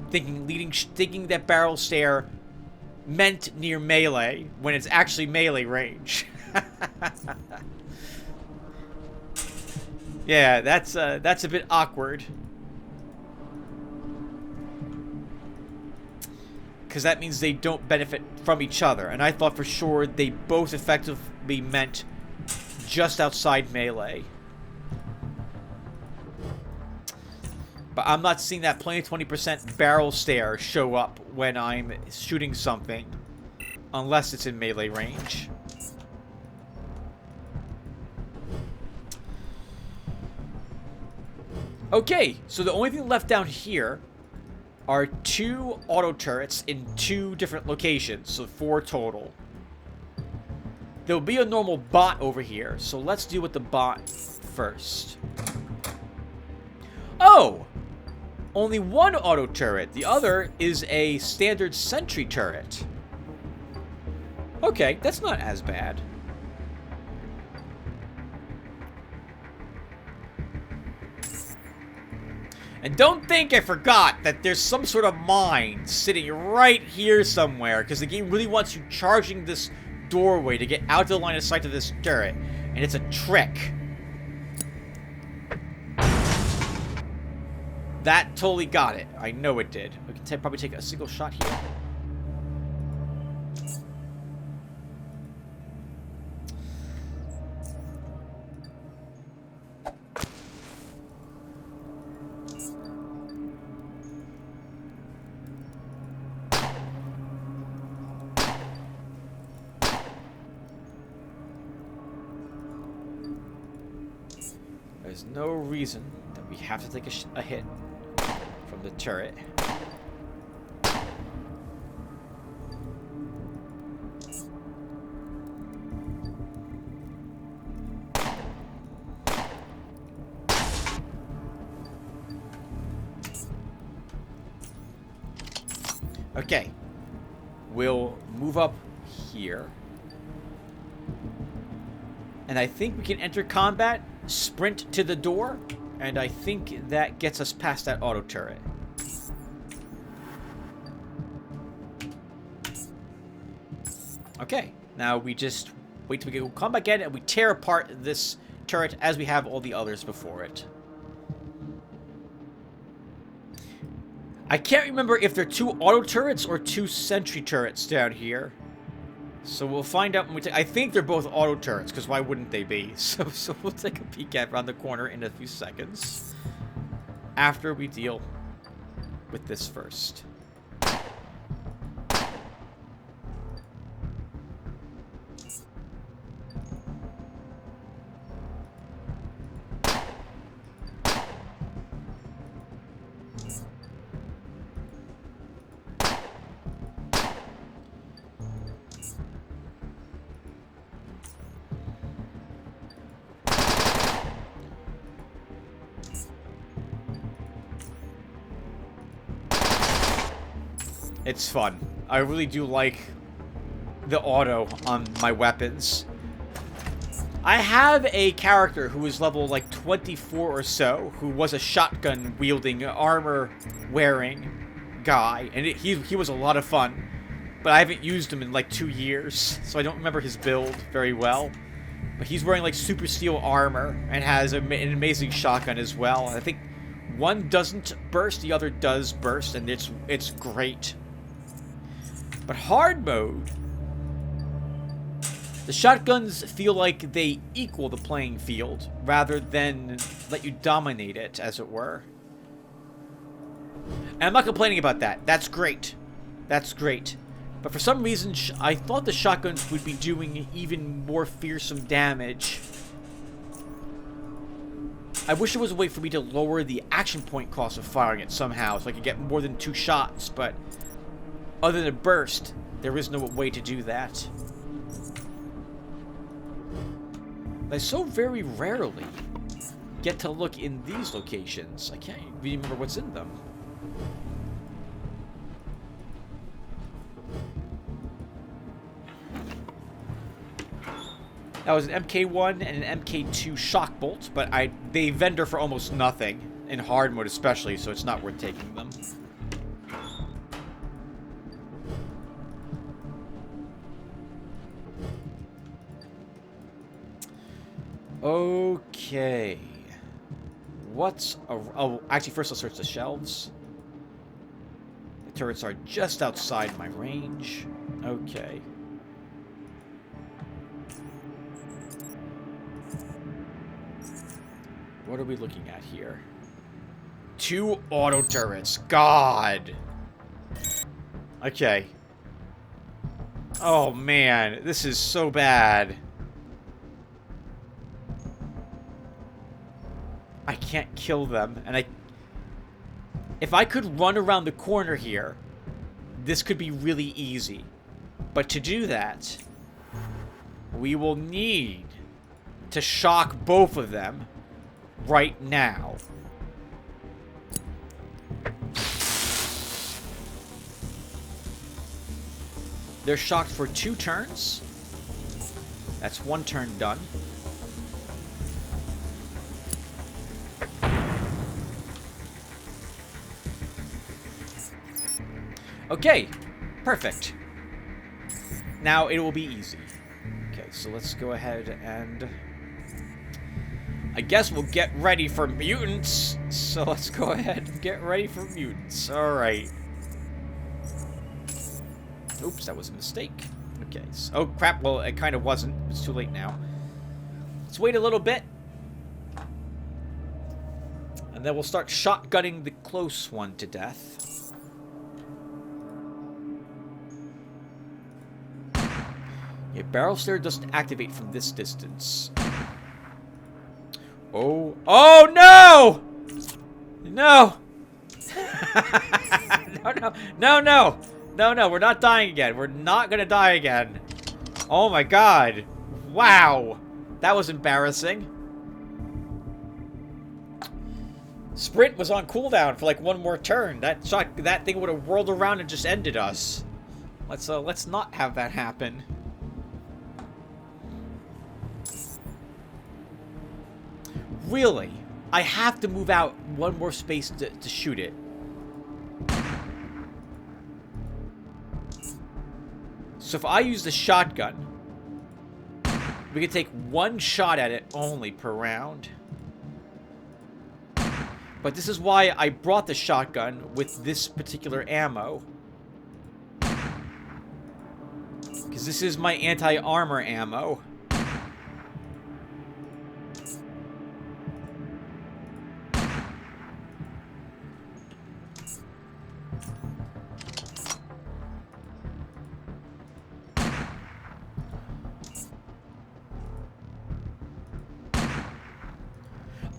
Thinking that barrel stare meant near melee when it's actually melee range. Yeah, that's a bit awkward. Because that means they don't benefit from each other. And I thought for sure they both effectively meant just outside melee. But I'm not seeing that 20% barrel stare show up when I'm shooting something. Unless it's in melee range. Okay, so the only thing left down here are 2 auto turrets in 2 different locations, so 4 total. There'll be a normal bot over here, so let's deal with the bot first. Oh! Only 1 auto turret. The other is a standard sentry turret. Okay, that's not as bad. And don't think I forgot that there's some sort of mine sitting right here somewhere, because the game really wants you charging this doorway to get out of the line of sight of this turret. And it's a trick. That totally got it. I know it did. We can probably take a single shot here. There's no reason that we have to take a hit from the turret. Okay. We'll move up here. And I think we can enter combat, sprint to the door, and I think that gets us past that auto turret. Okay, now we just wait till we go combat again, and we tear apart this turret as we have all the others before it. I can't remember if they're 2 auto turrets or 2 sentry turrets down here. So we'll find out when we take... I think they're both auto turrets, because why wouldn't they be? So we'll take a peek at around the corner in a few seconds. After we deal with this first. It's fun. I really do like the auto on my weapons. I have a character who is level like 24 or so, who was a shotgun wielding, armor wearing guy, and he was a lot of fun. But I haven't used him in like 2 years, so I don't remember his build very well. But he's wearing like super steel armor and has an amazing shotgun as well. I think one doesn't burst, the other does burst, and it's great. But hard mode, the shotguns feel like they equal the playing field rather than let you dominate it, as it were. And I'm not complaining about that. That's great. That's great. But for some reason, I thought the shotguns would be doing even more fearsome damage. I wish there was a way for me to lower the action point cost of firing it somehow, so I could get more than 2 shots, but other than a burst, there is no way to do that. I so very rarely get to look in these locations. I can't even remember what's in them. That was an MK1 and an MK2 shock bolt, but they vendor for almost nothing, in hard mode especially, so it's not worth taking them. Okay. Oh, actually, first let's search the shelves. The turrets are just outside my range. Okay. What are we looking at here? 2 auto turrets. God. Okay. Oh, man. This is so bad. I can't kill them. And if I could run around the corner here, this could be really easy. But to do that, we will need to shock both of them right now. They're shocked for 2 turns. That's 1 turn done. Okay, perfect. Now it will be easy. Okay, so let's go ahead and I guess we'll get ready for mutants. So let's go ahead and get ready for mutants. Alright. Oops, that was a mistake. Okay. So, oh, crap. Well, it kind of wasn't. It's too late now. Let's wait a little bit. And then we'll start shotgunning the close one to death. Yeah, barrel stare doesn't activate from this distance. Oh. Oh, no! No! No, no. No, no. No, no, we're not dying again. We're not gonna die again. Oh my god. Wow. That was embarrassing. Sprint was on cooldown for like 1 more turn. That thing would have whirled around and just ended us. Let's not have that happen. Really? I have to move out 1 more space to shoot it. So if I use the shotgun, we can take 1 shot at it only per round. But this is why I brought the shotgun with this particular ammo. Because this is my anti-armor ammo.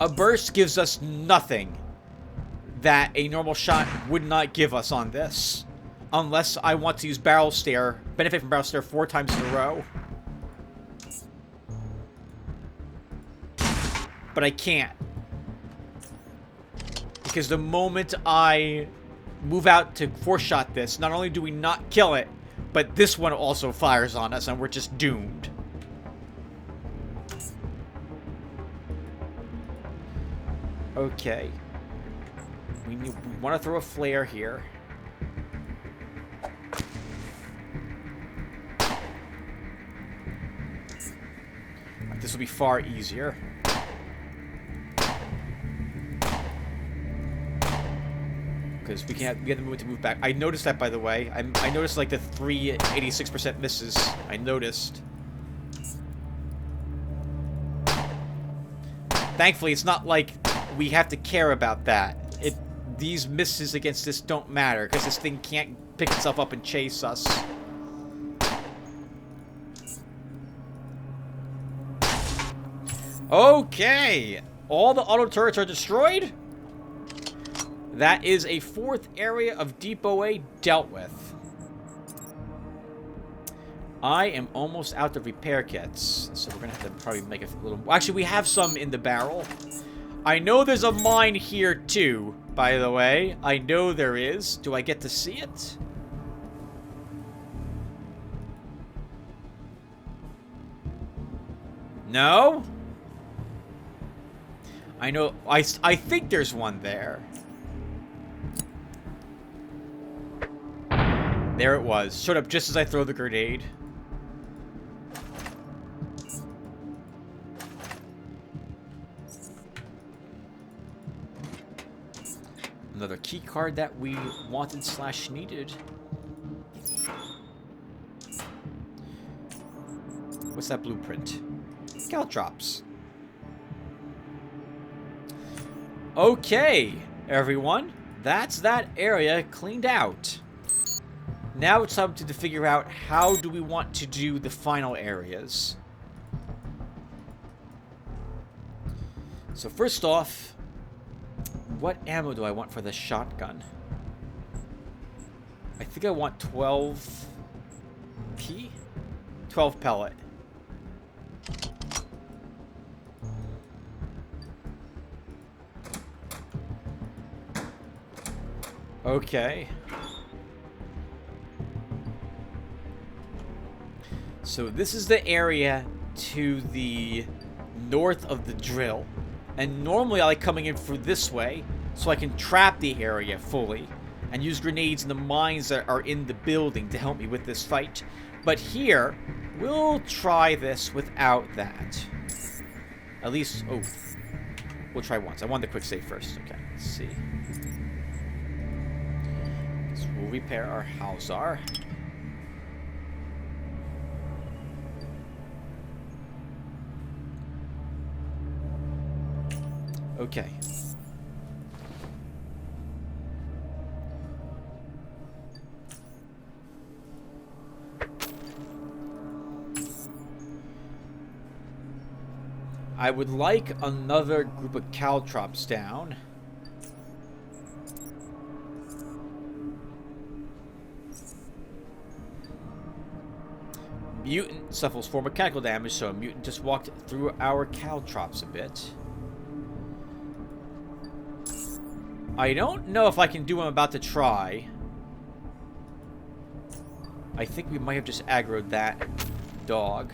A burst gives us nothing that a normal shot would not give us on this. Unless I want to use barrel stare, benefit from barrel stare 4 times in a row. But I can't. Because the moment I move out to four-shot this, not only do we not kill it, but this one also fires on us, and we're just doomed. Okay. We want to throw a flare here. This will be far easier. Because we get the movement to move back. I noticed that, by the way. I noticed like the 86% misses. I noticed. Thankfully, it's not like we have to care about that. These misses against this don't matter, because this thing can't pick itself up and chase us. Okay! All the auto turrets are destroyed? That is a fourth area of Depot A dealt with. I am almost out of repair kits, so we're gonna have to probably make a little... Actually, we have some in the barrel. I know there's a mine here, too, by the way. I know there is. Do I get to see it? No? I know... I think there's one there. There it was. Showed up just as I throw the grenade. Another key card that we wanted / needed. What's that blueprint? Caltrops. Okay, everyone. That's that area cleaned out. Now it's time to figure out how do we want to do the final areas. So first off, what ammo do I want for the shotgun? I think I want 12 P? 12 pellet. Okay. So this is the area to the north of the drill. And normally I like coming in through this way so I can trap the area fully and use grenades in the mines that are in the building to help me with this fight. But here, we'll try this without that. At least, oh, we'll try once. I want the quick save first. Okay, let's see. So we'll repair our Hauser. Okay. I would like another group of caltrops down. Mutant suffers 4 mechanical damage, so a mutant just walked through our caltrops a bit. I don't know if I can do what I'm about to try. I think we might have just aggroed that dog.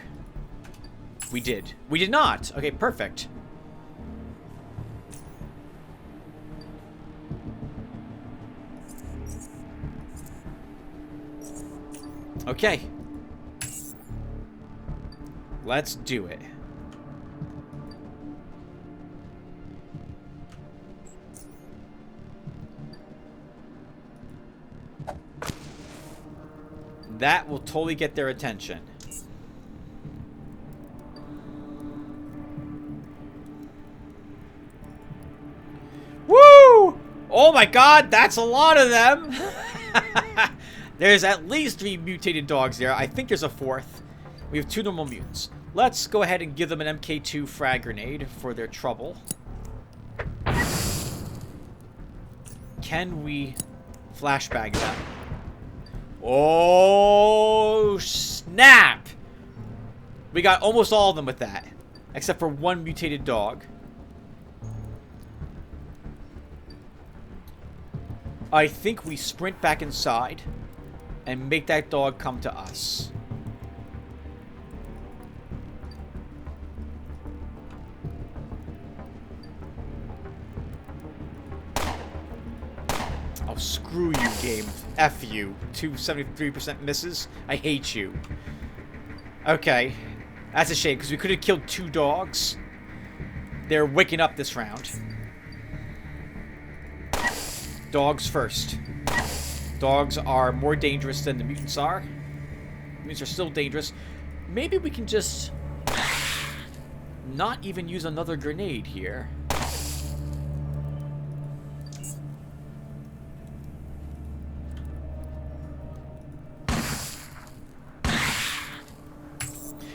We did. We did not! Okay, perfect. Okay. Let's do it. That will totally get their attention. Woo! Oh my god, that's a lot of them! There's at least 3 mutated dogs there. I think there's a 4th. We have 2 normal mutants. Let's go ahead and give them an MK2 frag grenade for their trouble. Can we flashbang them? Oh, snap! We got almost all of them with that. Except for 1 mutated dog. I think we sprint back inside and make that dog come to us. Oh, screw you, game. F you. 273% misses. I hate you. Okay. That's a shame, because we could have killed 2 dogs. They're waking up this round. Dogs first. Dogs are more dangerous than the mutants are. Mutants are still dangerous. Maybe we can just not even use another grenade here.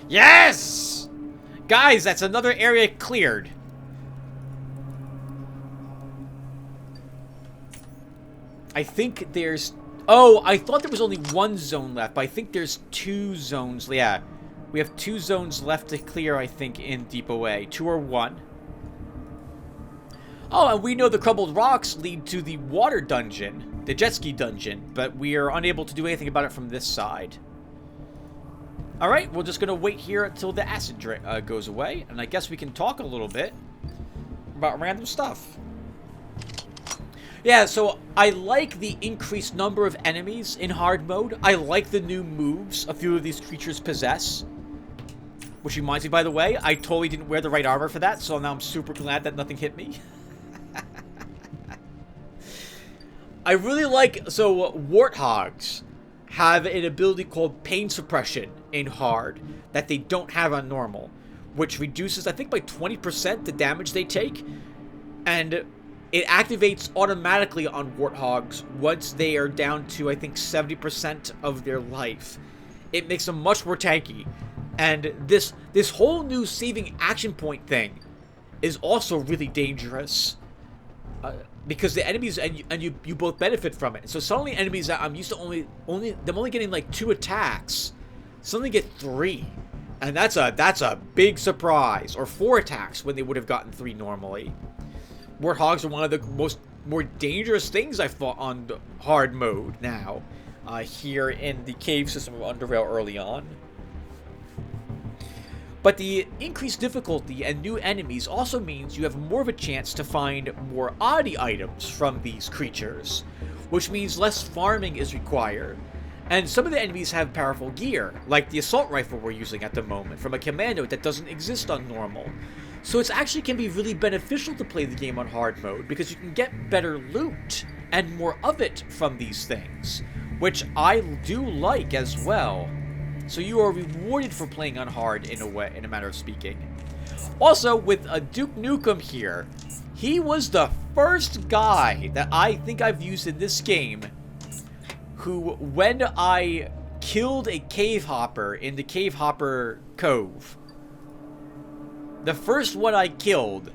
Yes! Guys, that's another area cleared. I think there's... Oh, I thought there was only 1 zone left, but I think there's 2 zones. Yeah, we have 2 zones left to clear, I think, in Depot A. 2 or 1. Oh, and we know the crumbled rocks lead to the water dungeon, the jet ski dungeon, but we are unable to do anything about it from this side. Alright, we're just going to wait here until the acid goes away, and I guess we can talk a little bit about random stuff. Yeah, so I like the increased number of enemies in hard mode. I like the new moves a few of these creatures possess. Which reminds me, by the way, I totally didn't wear the right armor for that, so now I'm super glad that nothing hit me. I really like... So, warthogs have an ability called pain suppression in hard that they don't have on normal, which reduces, I think, by 20% the damage they take, and it activates automatically on warthogs once they are down to, I think, 70% of their life. It makes them much more tanky, and this whole new saving action point thing is also really dangerous. Because the enemies and you both benefit from it. So suddenly enemies that I'm used to only getting like 2 attacks, suddenly get 3, and that's a big surprise. Or 4 attacks when they would have gotten 3 normally. Warthogs are one of the more dangerous things I fought on hard mode now, here in the cave system of Underrail early on. But the increased difficulty and new enemies also means you have more of a chance to find more oddie items from these creatures, which means less farming is required. And some of the enemies have powerful gear, like the assault rifle we're using at the moment from a commando that doesn't exist on normal. So it actually can be really beneficial to play the game on hard mode, because you can get better loot and more of it from these things, which I do like as well. So you are rewarded for playing on hard in a manner of speaking. Also, with Duke Nukem here, he was the first guy that I think I've used in this game who, when I killed a cave hopper in the Cave Hopper Cove, the first one I killed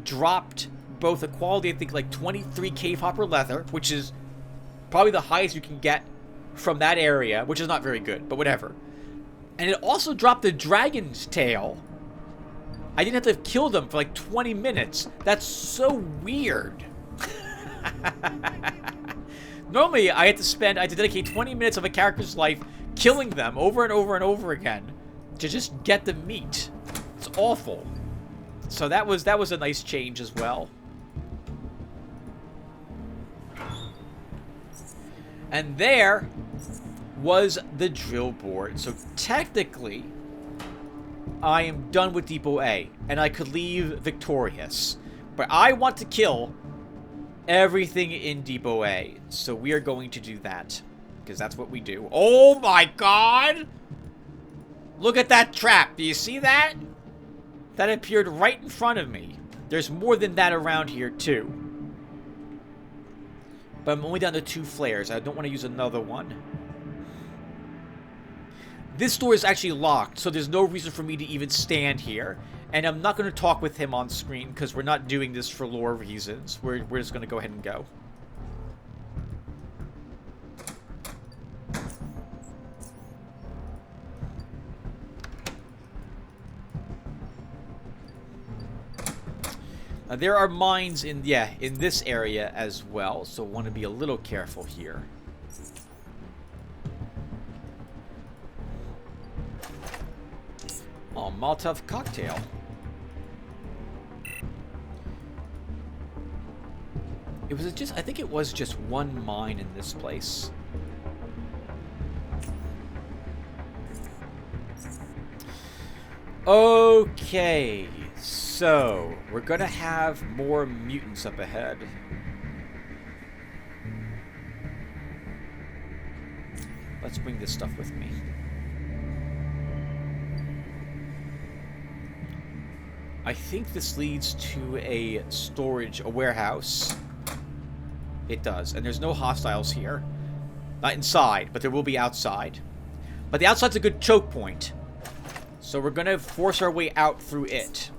dropped both a quality, I think, like 23 Cave Hopper leather, which is probably the highest you can get from that area, which is not very good, but whatever. And it also dropped the dragon's tail. I didn't have to kill them for like 20 minutes. That's so weird. Normally, I had to dedicate 20 minutes of a character's life killing them over and over and over again to just get the meat. It's awful. So that was a nice change as well. And there was the drill board. So technically, I am done with Depot A, and I could leave victorious. But I want to kill everything in Depot A, so we are going to do that, because that's what we do. Oh my god! Look at that trap. Do you see that? That appeared right in front of me. There's more than that around here, too. But I'm only down to 2 flares. I don't want to use another one. This door is actually locked, so there's no reason for me to even stand here. And I'm not going to talk with him on screen, because we're not doing this for lore reasons. We're just going to go ahead and go. There are mines in this area as well, so want to be a little careful here. Oh, Molotov cocktail. I think it was just one mine in this place. Okay, so we're gonna have more mutants up ahead. Let's bring this stuff with me. I think this leads to a warehouse. It does, and there's no hostiles here. Not inside, but there will be outside. But the outside's a good choke point. So we're gonna force our way out through it.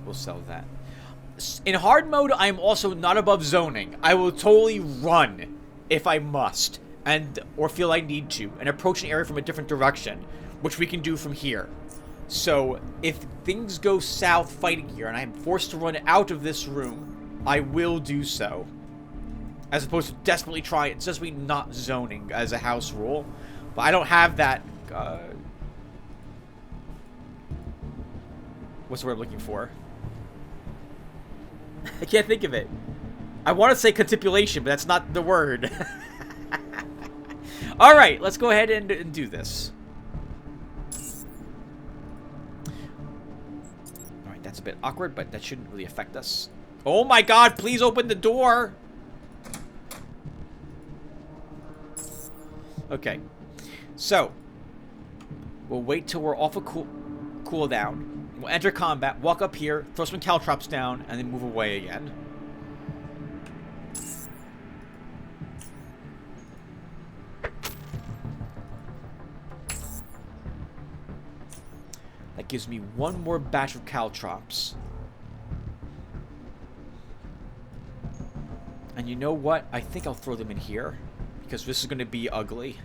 We'll sell that. In hard mode, I am also not above zoning. I will totally run if I must, or feel I need to, and approach an area from a different direction, which we can do from here. So if things go south fighting here, and I am forced to run out of this room, I will do so. As opposed to desperately trying. It's just me not zoning as a house rule. But I don't have that... what's the word I'm looking for? I can't think of it. I want to say contemplation, but that's not the word. Alright, let's go ahead and do this. Alright, that's a bit awkward, but that shouldn't really affect us. Oh my god, please open the door! Okay, so we'll wait till we're off a cooldown. We'll enter combat, walk up here, throw some caltrops down, and then move away again. That gives me one more batch of caltrops. And you know what? I think I'll throw them in here. Because this is going to be ugly.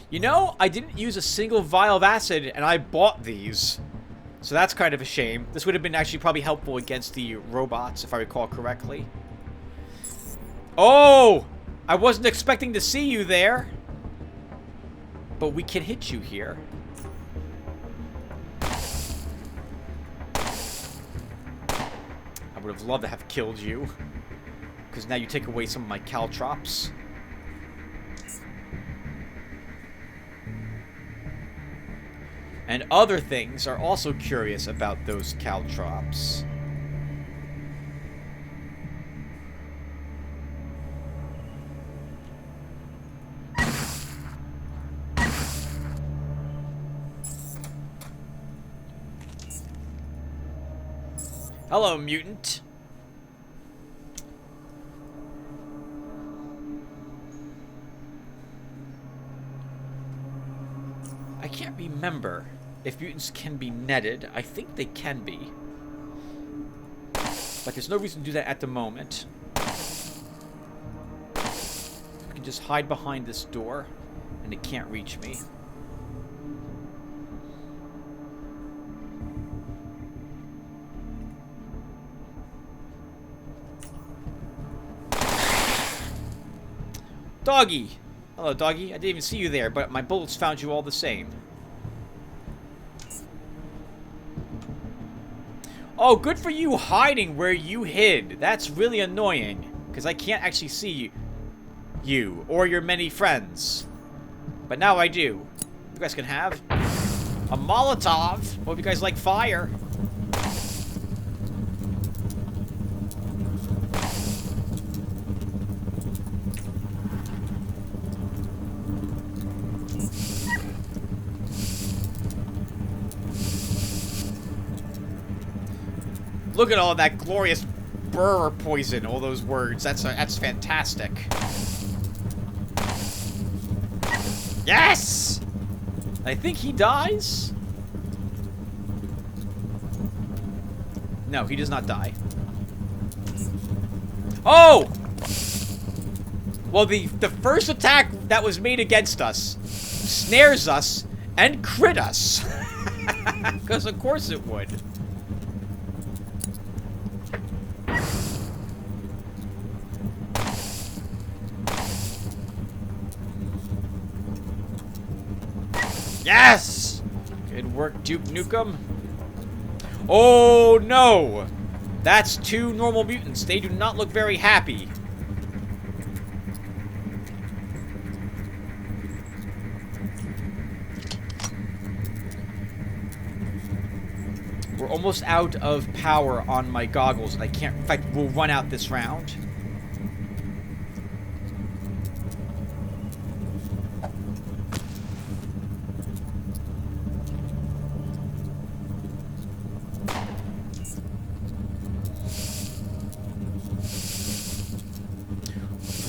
You know, I didn't use a single vial of acid, and I bought these. So that's kind of a shame. This would have been actually probably helpful against the robots, if I recall correctly. Oh! I wasn't expecting to see you there. But we can hit you here. I would have loved to have killed you. Because now you take away some of my caltrops. And other things are also curious about those caltrops. Hello, mutant. I can't remember if mutants can be netted. I think they can be. But there's no reason to do that at the moment. We can just hide behind this door, and it can't reach me. Doggy! Hello, doggy. I didn't even see you there, but my bullets found you all the same. Oh, good for you hiding where you hid. That's really annoying, because I can't actually see you or your many friends. But now I do. You guys can have a Molotov. Hope you guys like fire. Look at all that glorious burr poison, all those words. That's fantastic. Yes! I think he dies. No, he does not die. Oh! Well, the first attack that was made against us snares us and crit us. Because of course it would. Yes! Good work, Duke Nukem. Oh, no! That's 2 normal mutants. They do not look very happy. We're almost out of power on my goggles, and I can't... In fact, we'll run out this round.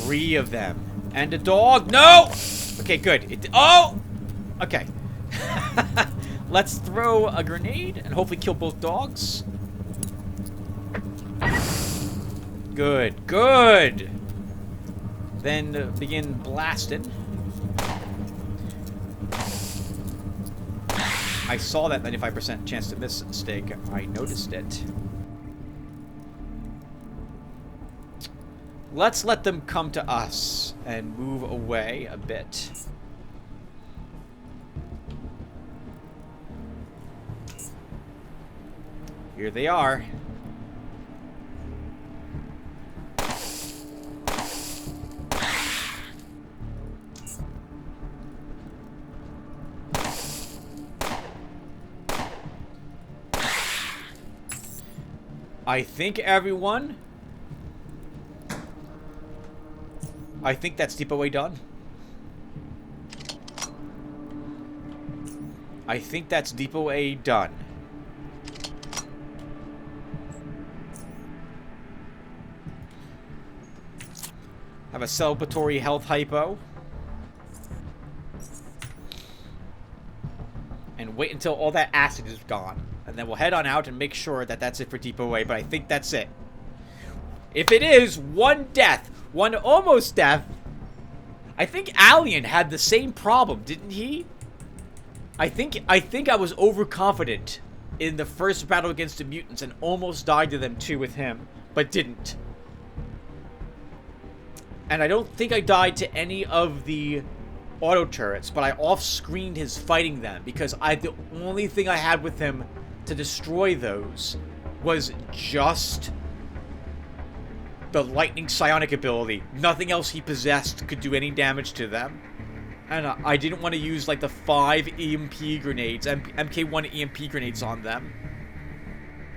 Three of them. And a dog. No! Okay, good. Oh! Okay. Let's throw a grenade and hopefully kill both dogs. Good. Good! Then begin blasting. I saw that 95% chance to miss mistake. I noticed it. Let's let them come to us and move away a bit. Here they are. I think everyone... I think that's Depot A done. I think that's Depot A done. Have a celebratory health hypo. And wait until all that acid is gone. And then we'll head on out and make sure that that's it for Depot A, but I think that's it. If it is, one death. One almost death. I think Alien had the same problem, didn't he? I think I was overconfident in the first battle against the mutants and almost died to them too with him, but didn't. And I don't think I died to any of the auto turrets, but I off-screened his fighting them because the only thing I had with him to destroy those was just the lightning psionic ability. Nothing else he possessed could do any damage to them. And I didn't want to use like the 5 EMP grenades, MK1 EMP grenades on them.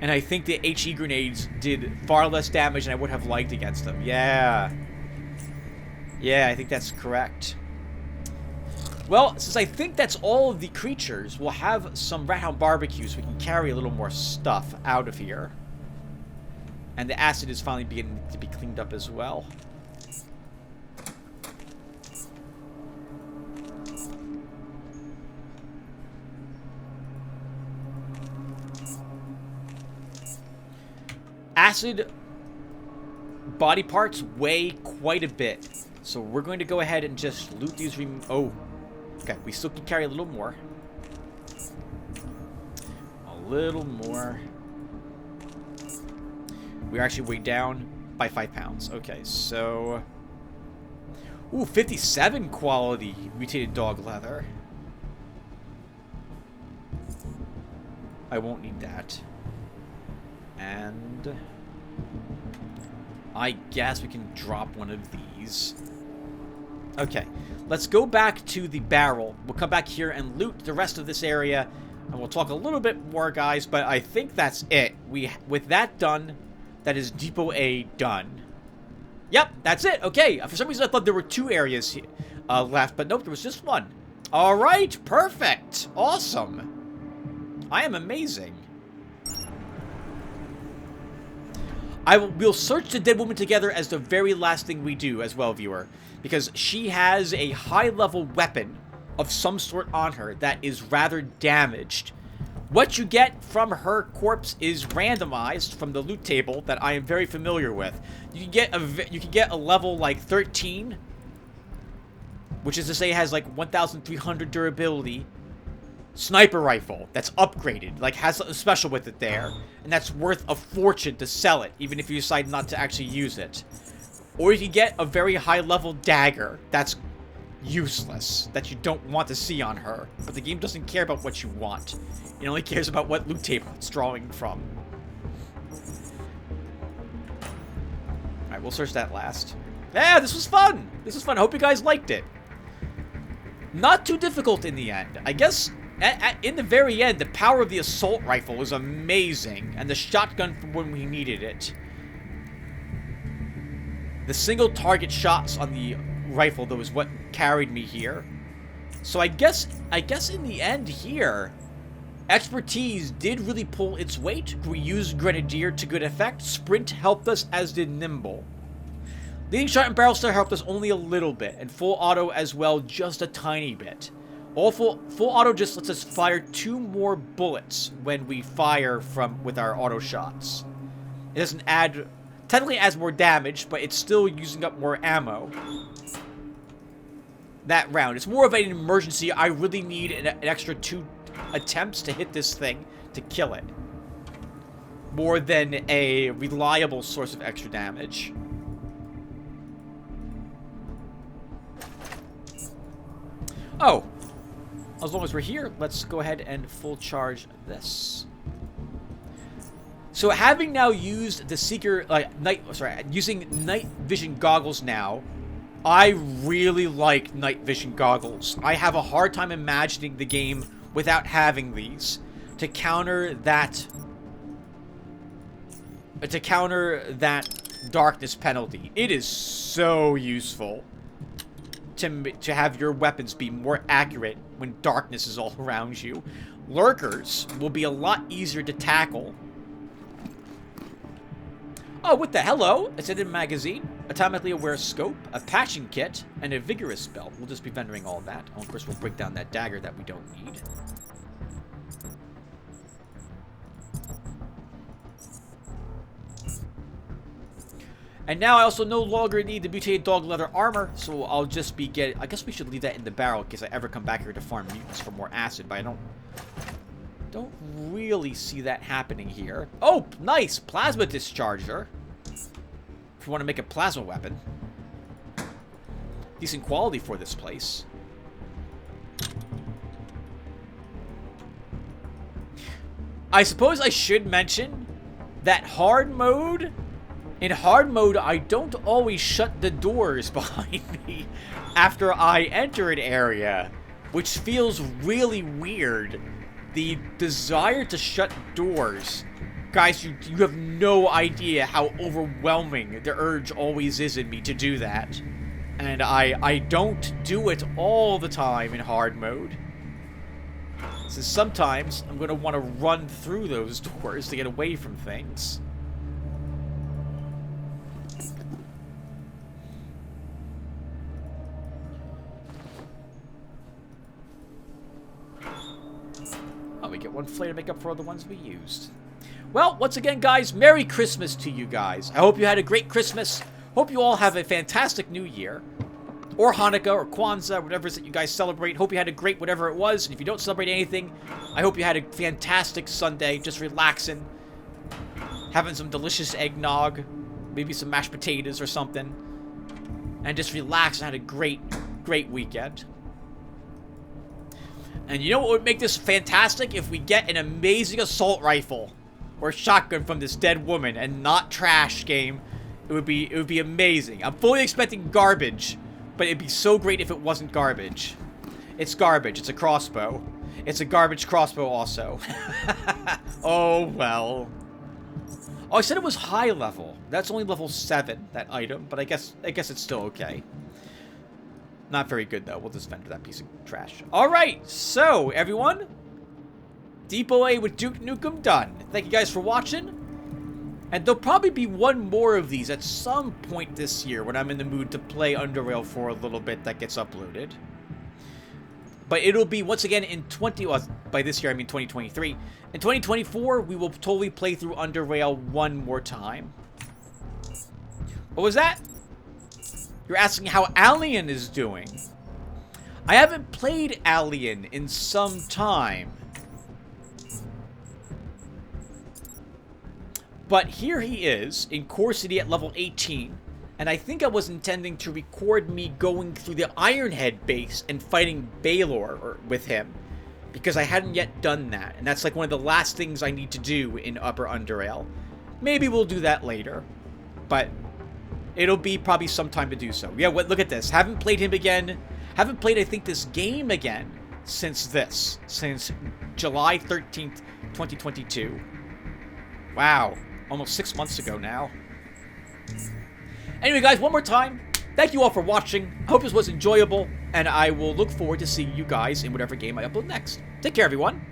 And I think the HE grenades did far less damage than I would have liked against them. Yeah. Yeah, I think that's correct. Well, since I think that's all of the creatures, we'll have some Rat Hound barbecues so we can carry a little more stuff out of here. And the acid is finally beginning to be cleaned up as well. Acid body parts weigh quite a bit. So we're going to go ahead and just loot these oh. Okay, we still can carry a little more. A little more. We are actually weighed down by 5 pounds. Okay, so... Ooh, 57 quality mutated dog leather. I won't need that. And... I guess we can drop one of these. Okay, let's go back to the barrel. We'll come back here and loot the rest of this area. And we'll talk a little bit more, guys, but I think that's it. With that done... That is Depot A done. Yep, that's it. Okay, for some reason I thought there were 2 areas left, but nope, there was just 1. All right, perfect. Awesome. I am amazing. We'll search the dead woman together as the very last thing we do as well, viewer, because she has a high-level weapon of some sort on her that is rather damaged. What you get from her corpse is randomized from the loot table that I am very familiar with. You can get a level like 13 which is to say it has like 1,300 durability sniper rifle that's upgraded, like has something special with it there, and that's worth a fortune to sell it, even if you decide not to actually use it. Or you can get a very high level dagger that's useless, that you don't want to see on her, but the game doesn't care about what you want. It only cares about what loot table it's drawing from. Alright, we'll search that last. Yeah, this was fun! This was fun. I hope you guys liked it. Not too difficult in the end. I guess, in the very end, the power of the assault rifle was amazing, and the shotgun for when we needed it. The single target shots on the rifle, though, is what carried me here. So I guess in the end here, expertise did really pull its weight. We used Grenadier to good effect. Sprint helped us, as did Nimble. Leading shot and barrel still helped us only a little bit, and full auto as well, just a tiny bit. Full auto just lets us fire 2 more bullets when we fire with our auto shots. It doesn't add, technically adds more damage, but it's still using up more ammo that round. It's more of an emergency. I really need an extra 2 attempts to hit this thing to kill it, more than a reliable source of extra damage. Oh, as long as we're here, let's go ahead and full charge this. So having now used the Seeker, using night vision goggles now, I really like night vision goggles. I have a hard time imagining the game without having these to counter that darkness penalty. It is so useful to have your weapons be more accurate when darkness is all around you. Lurkers will be a lot easier to tackle. Oh, what the hello? It's in a magazine, atomically aware scope, a patching kit, and a vigorous belt. We'll just be vendoring all of that. Oh, of course, we'll break down that dagger that we don't need. And now I also no longer need the mutated dog leather armor, so I'll just be getting... I guess we should leave that in the barrel in case I ever come back here to farm mutants for more acid, but I don't really see that happening here. Oh, nice! Plasma discharger. If you want to make a plasma weapon. Decent quality for this place. I suppose I should mention that hard mode... In hard mode, I don't always shut the doors behind me after I enter an area, which feels really weird. The desire to shut doors. Guys, you have no idea how overwhelming the urge always is in me to do that. And I don't do it all the time in hard mode. So sometimes I'm going to want to run through those doors to get away from things. We get 1 flare to make up for all the ones we used. Well, once again, guys, Merry Christmas to you guys. I hope you had a great Christmas. Hope you all have a fantastic New Year. Or Hanukkah, or Kwanzaa, whatever it is that you guys celebrate. Hope you had a great whatever it was. And if you don't celebrate anything, I hope you had a fantastic Sunday, just relaxing. Having some delicious eggnog. Maybe some mashed potatoes or something. And just relax and had a great, great weekend. And you know what would make this fantastic? If we get an amazing assault rifle or shotgun from this dead woman and not trash, game. It would be amazing. I'm fully expecting garbage, but it'd be so great if it wasn't garbage. It's garbage. It's a crossbow. It's a garbage crossbow also. Oh well. Oh, I said it was high level. That's only level 7, that item, but I guess it's still okay. Not very good, though. We'll just vendor that piece of trash. Alright, so, everyone. Depot A with Duke Nukem done. Thank you guys for watching. And there'll probably be one more of these at some point this year when I'm in the mood to play Underrail for a little bit that gets uploaded. But it'll be, once again, in by this year I mean 2023. In 2024, we will totally play through Underrail one more time. What was that? You're asking how Alien is doing. I haven't played Alien in some time. But here he is, in Core City at level 18, and I think I was intending to record me going through the Ironhead base and fighting Baylor with him, because I hadn't yet done that, and that's like one of the last things I need to do in Upper Underrail. Maybe we'll do that later, but it'll be probably some time to do so. Yeah, look at this. Haven't played him again. Haven't played, I think, this game again since July 13th, 2022. Wow. Almost 6 months ago now. Anyway, guys, one more time, thank you all for watching. I hope this was enjoyable, and I will look forward to seeing you guys in whatever game I upload next. Take care, everyone.